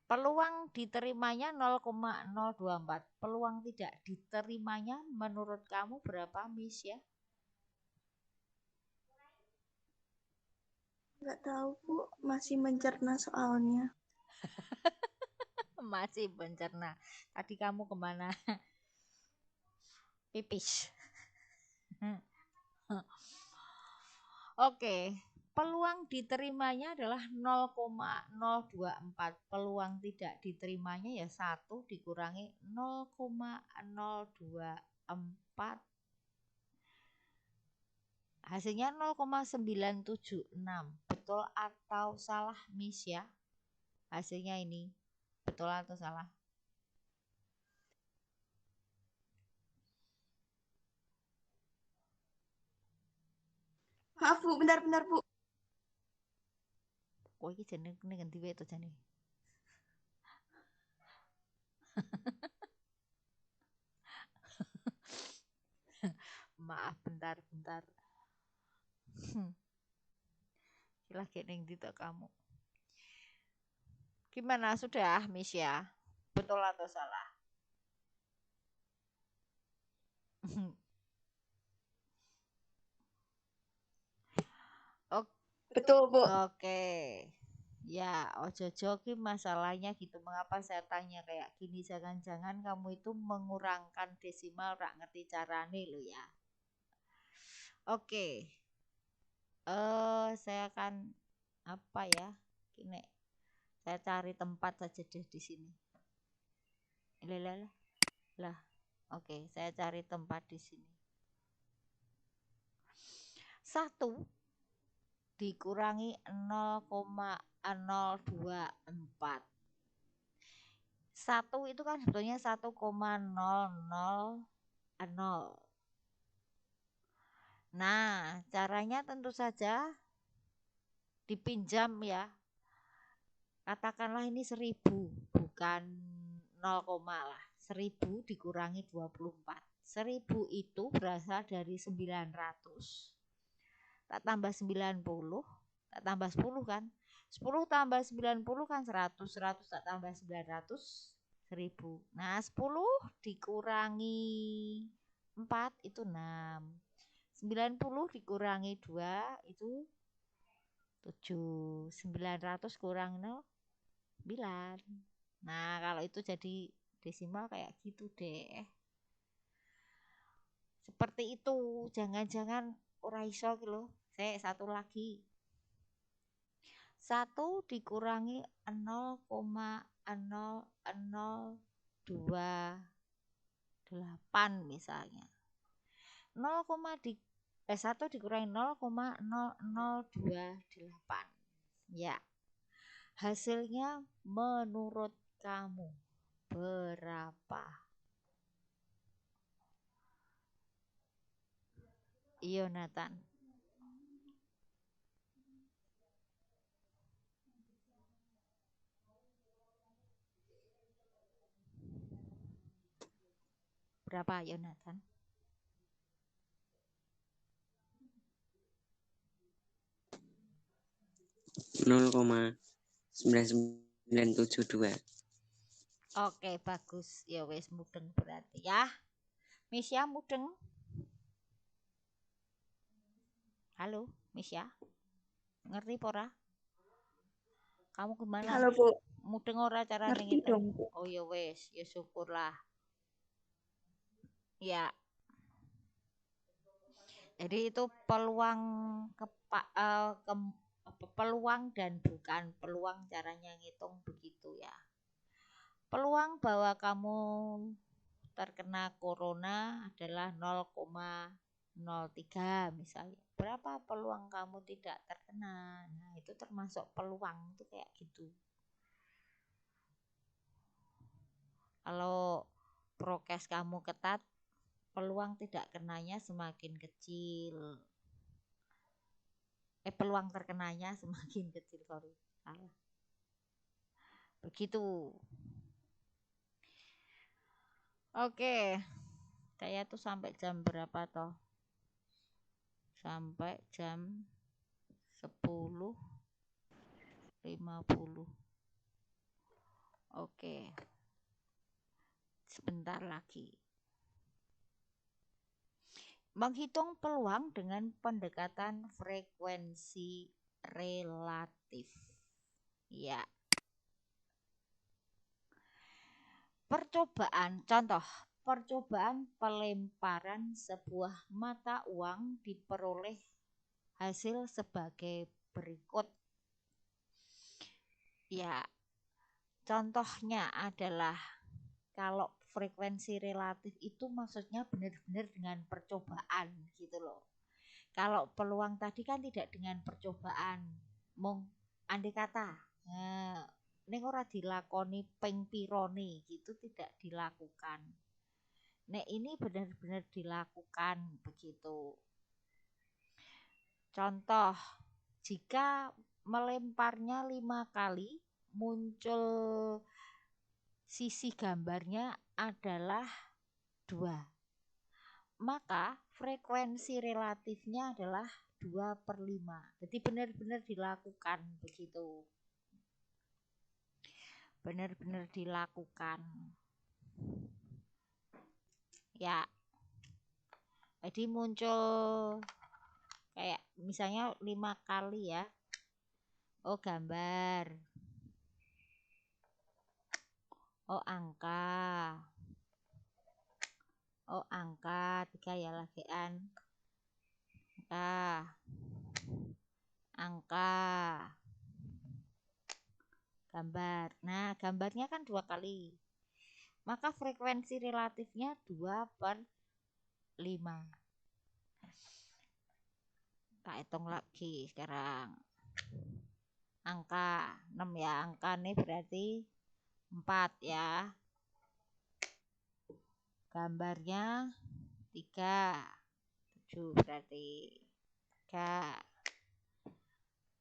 Peluang diterimanya 0,024. Peluang tidak diterimanya menurut kamu berapa, Misya? Nggak tahu, Bu. Masih mencerna soalnya. Masih mencerna. Tadi kamu kemana? Pipis. Oke, peluang diterimanya adalah 0,024. Peluang tidak diterimanya ya 1 dikurangi 0,024. Hasilnya 0,976. Betul atau salah, Miss ya? Hasilnya ini betul atau salah? Maaf, Bu. Bentar, Bu. Kok iki jeneng ngendi wae to jane? Maaf, bentar. Lagi ning ndi to kamu? Gimana, sudah, Miss ya? Betul atau salah? Betul, Bu. Oke. Ya, ojo-ojo ki masalahnya gitu. Mengapa saya tanya kayak gini? Jangan-jangan kamu itu mengurangkan desimal rak ngerti carane lo ya. Oke. Saya akan apa ya? Gini. Saya cari tempat saja deh di sini. Lah. Oke, saya cari tempat di sini. 1 dikurangi 0,024. 1 itu kan sebetulnya 1,000. Nah, caranya tentu saja dipinjam ya. Katakanlah ini 1000, bukan 0, lah. 1000 dikurangi 24. 1000 itu berasal dari 900. Tak tambah 90, tak tambah 10 kan. 10 tambah 90 kan 100. 100 tak tambah 900, 1000. Nah, 10 dikurangi 4 itu 6. 90 dikurangi 2 itu 7. 900 kurang 0, 9. Nah, kalau itu jadi desimal kayak gitu deh. Seperti itu. Jangan-jangan ora iso ki lho. Saya satu lagi. 1 dikurangi 0,0028 misalnya. 1 dikurangi 0,0028. Ya. Hasilnya menurut kamu berapa? Yonatan. Berapa, Yonatan? Nol koma 9972. Oke, bagus. Ya wes mudeng berarti ya. Misya mudeng. Halo, Misya. Ngerti pora? Kamu gimana? Halo, Bu. Mudeng ora carane Ngerti ngitung? dong, Bu. Oh ya wis, ya syukurlah. Ya. Jadi itu peluang peluang dan bukan peluang, caranya ngitung begitu ya. Peluang bahwa kamu terkena corona adalah 0,03 misalnya. Berapa peluang kamu tidak terkena? Nah, itu termasuk peluang, itu kayak gitu. Kalau prokes kamu ketat, peluang tidak kenanya semakin kecil. Peluang terkenanya semakin kecil, sorry. Salah. Begitu. Oke. Saya tuh sampai jam berapa toh? Sampai jam 10.50. Oke. Sebentar lagi. Menghitung peluang dengan pendekatan frekuensi relatif. Ya. Percobaan pelemparan sebuah mata uang diperoleh hasil sebagai berikut. Ya, contohnya adalah kalau frekuensi relatif itu maksudnya benar-benar dengan percobaan gitu loh. Kalau peluang tadi kan tidak dengan percobaan, mong andai kata. Nah, ning ora dilakoni ping pirone gitu, tidak dilakukan. Nek ini benar-benar dilakukan begitu. Contoh, jika melemparnya 5 kali muncul sisi gambarnya adalah 2, maka frekuensi relatifnya adalah 2/5. Jadi benar-benar dilakukan begitu. Benar-benar dilakukan. Ya. Jadi muncul kayak misalnya 5 kali ya. Oh, gambar. Oh, angka. Oh, angka 3 ya lagian. Angka. Gambar. Nah, gambarnya kan 2 kali. Maka frekuensi relatifnya 2/5. Kita hitung lagi sekarang. Angka 6 ya. Angka ini berarti 4 ya. Gambarnya 3. 7 berarti 3.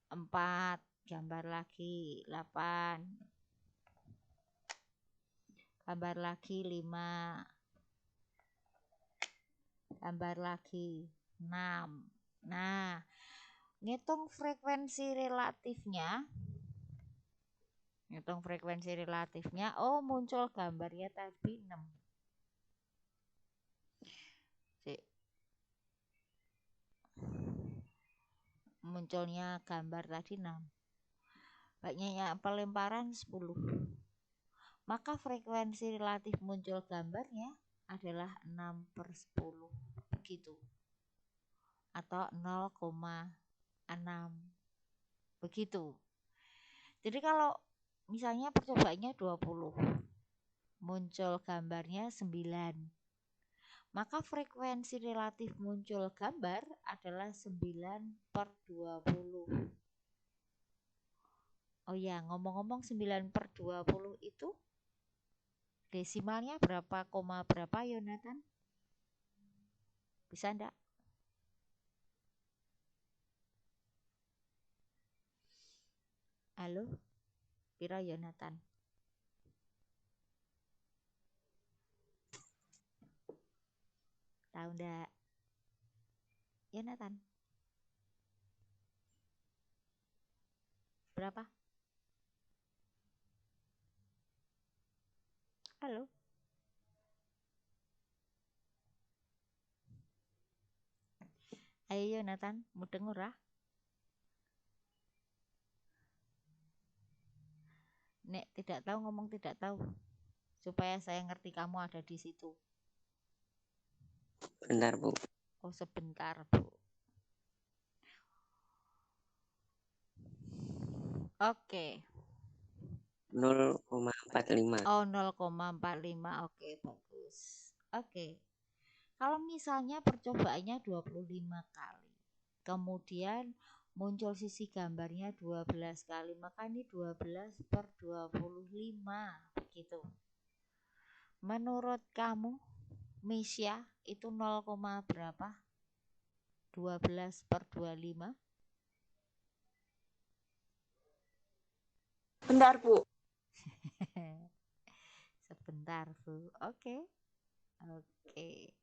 4. Gambar lagi 8. Gambar lagi 5. Gambar lagi 6. Nah, ngitung frekuensi relatifnya. Oh, muncul gambarnya tadi 6. Munculnya gambar tadi 6. Banyaknya pelemparan 10. Maka frekuensi relatif muncul gambarnya adalah 6/10. Begitu. Atau 0,6. Begitu. Jadi kalau misalnya percobaannya 20, muncul gambarnya 9, maka frekuensi relatif muncul gambar adalah 9/20. Oh ya, ngomong-ngomong 9/20 itu desimalnya berapa, koma berapa, Yonatan? Bisa enggak? Halo? Pira, Yonatan? Tahu enggak? Yonatan? Berapa? Halo? Ayo Nathan, mudeng ora? Nek tidak tahu ngomong tidak tahu. Supaya saya ngerti kamu ada di situ. Bentar, Bu. Oh, sebentar, Bu. Oke. 0,45. Oh, 0,45. Oke, bagus. Oke. Kalau misalnya percobaannya 25 kali. Kemudian muncul sisi gambarnya 12 kali, maka ini 12/25 begitu. Menurut kamu, Misya, itu 0, berapa? 12/25? Bentar, Bu. Sebentar, Bu. Oke. Oke.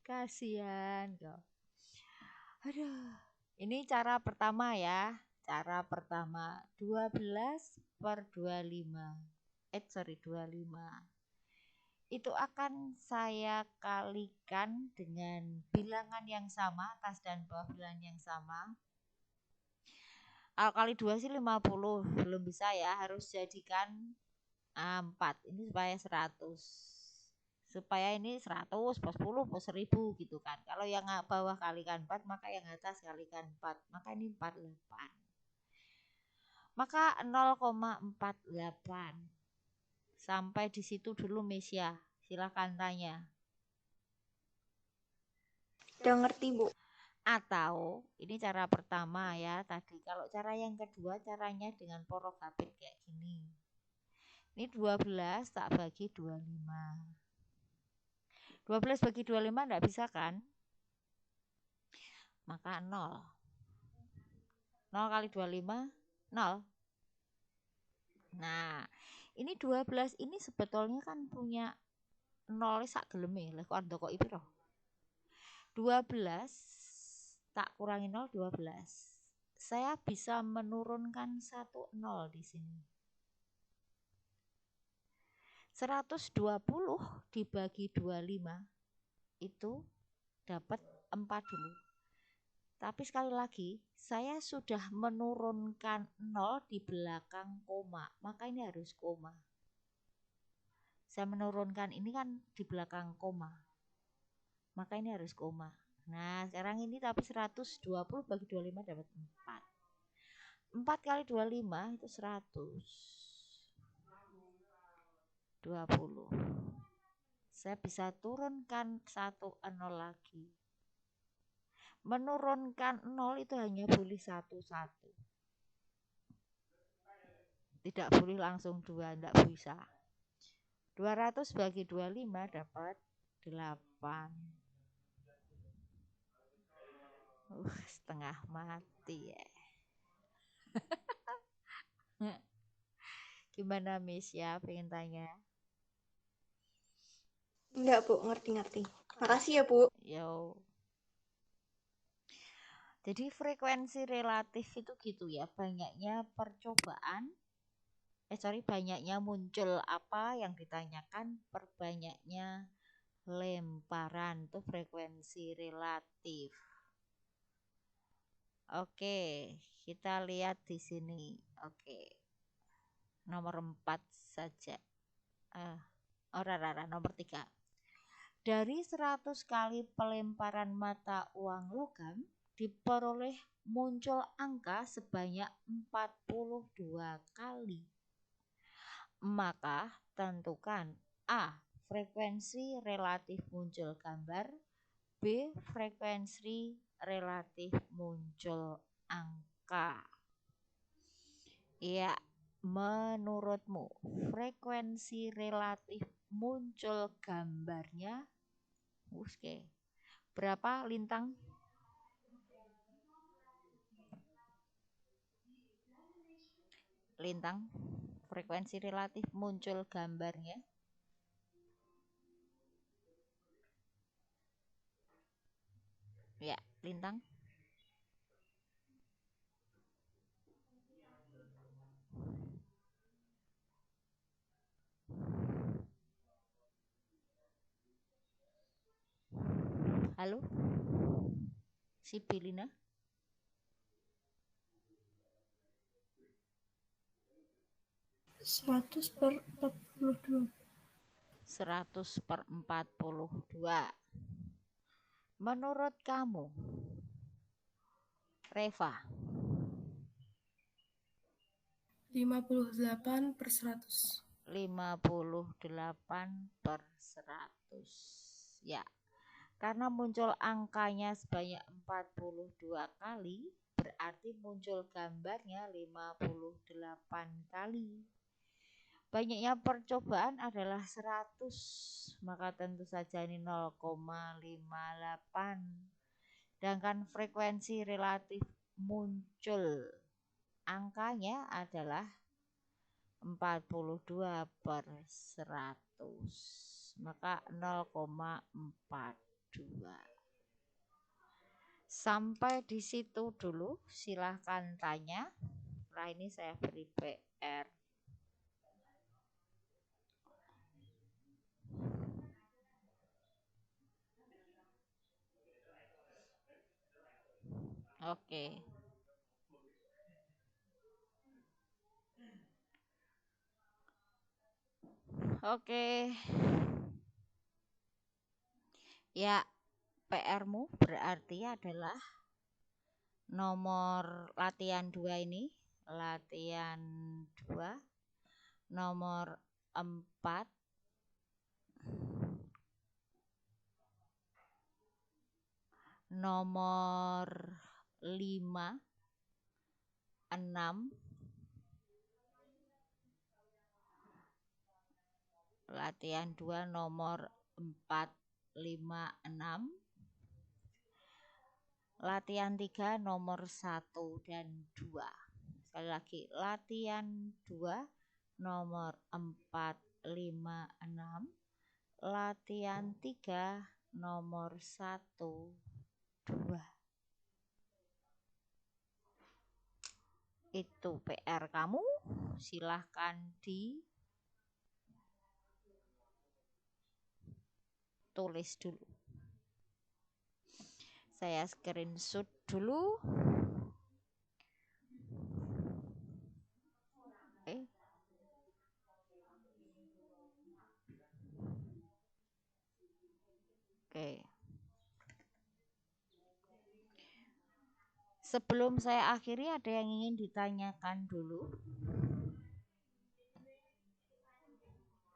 Kasihan kok. Aduh. Ini cara pertama ya. Cara pertama 12/25. 25. Itu akan saya kalikan dengan bilangan yang sama, atas dan bawah bilangan yang sama. Kalau kali 2 sih 50, belum bisa ya, harus jadikan 4. Ini supaya 100. Supaya ini 100 plus 10 plus 1000 gitu kan. Kalau yang bawah kalikan 4, maka yang atas kalikan 4. Maka ini 48. Maka 0,48. Sampai di situ dulu Mesya. Silahkan tanya. Udah ngerti, Bu. Atau ini cara pertama ya tadi. Kalau cara yang kedua caranya dengan porogabit kayak gini. Ini 12 tak bagi 25. 12 bagi 25 enggak bisa kan? Maka 0. 0 kali 25 0. Nah, ini 12 ini sebetulnya kan punya 0 sak geleme lek kok ndok iki piro? 12 tak kurangi 0 12. Saya bisa menurunkan 1 0 di sini. 120 dibagi 25 itu dapat 4 dulu. Tapi sekali lagi, saya sudah menurunkan 0 di belakang koma, maka ini harus koma. Saya menurunkan ini kan di belakang koma, maka ini harus koma. Nah, sekarang ini tapi 120 bagi 25 dapat 4. 4 kali 25 itu 120. Saya bisa turunkan 1 0 lagi. Menurunkan 0 itu hanya boleh 1. Tidak boleh langsung 2, tidak bisa. 200 bagi 25 dapat 8. Setengah mati ya. Gimana Miss ya, pengen tanya? Enggak, Bu. Ngerti-ngerti. Makasih ya, Bu. Yo. Jadi frekuensi relatif itu gitu ya, banyaknya percobaan, banyaknya muncul apa yang ditanyakan, perbanyaknya lemparan, itu frekuensi relatif. Oke, kita lihat di sini. Oke. Nomor 4 saja. Nomor 3. Dari 100 kali pelemparan mata uang logam diperoleh muncul angka sebanyak 42 kali. Maka tentukan A. Frekuensi relatif muncul gambar, B. Frekuensi relatif muncul angka. Ya, menurutmu frekuensi relatif muncul gambarnya berapa, Lintang? Lintang, frekuensi relatif muncul gambarnya. Ya, Lintang. Halo? Sibilina? Seratus per 42. 100/42. Menurut kamu, Reva? 58/100. 58/100. Ya, karena muncul angkanya sebanyak 42 kali, berarti muncul gambarnya 58 kali. Banyaknya percobaan adalah 100, maka tentu saja ini 0,58. Sedangkan frekuensi relatif muncul angkanya adalah 42/100, maka 0,42. Sampai di situ dulu, silahkan tanya. Setelah ini saya beri PR. Oke. Oke. Ya, PR-mu berarti adalah nomor latihan 2 ini, latihan 2, nomor 4, nomor 5, 6, latihan 2 nomor 4, 5, 6, latihan 3 nomor 1 dan 2. Sekali lagi, latihan 2 nomor 4, 5, 6, latihan 3 nomor 1, 2. Itu PR kamu, silahkan ditulis dulu. Saya screenshot dulu. Oke. Sebelum saya akhiri, ada yang ingin ditanyakan dulu?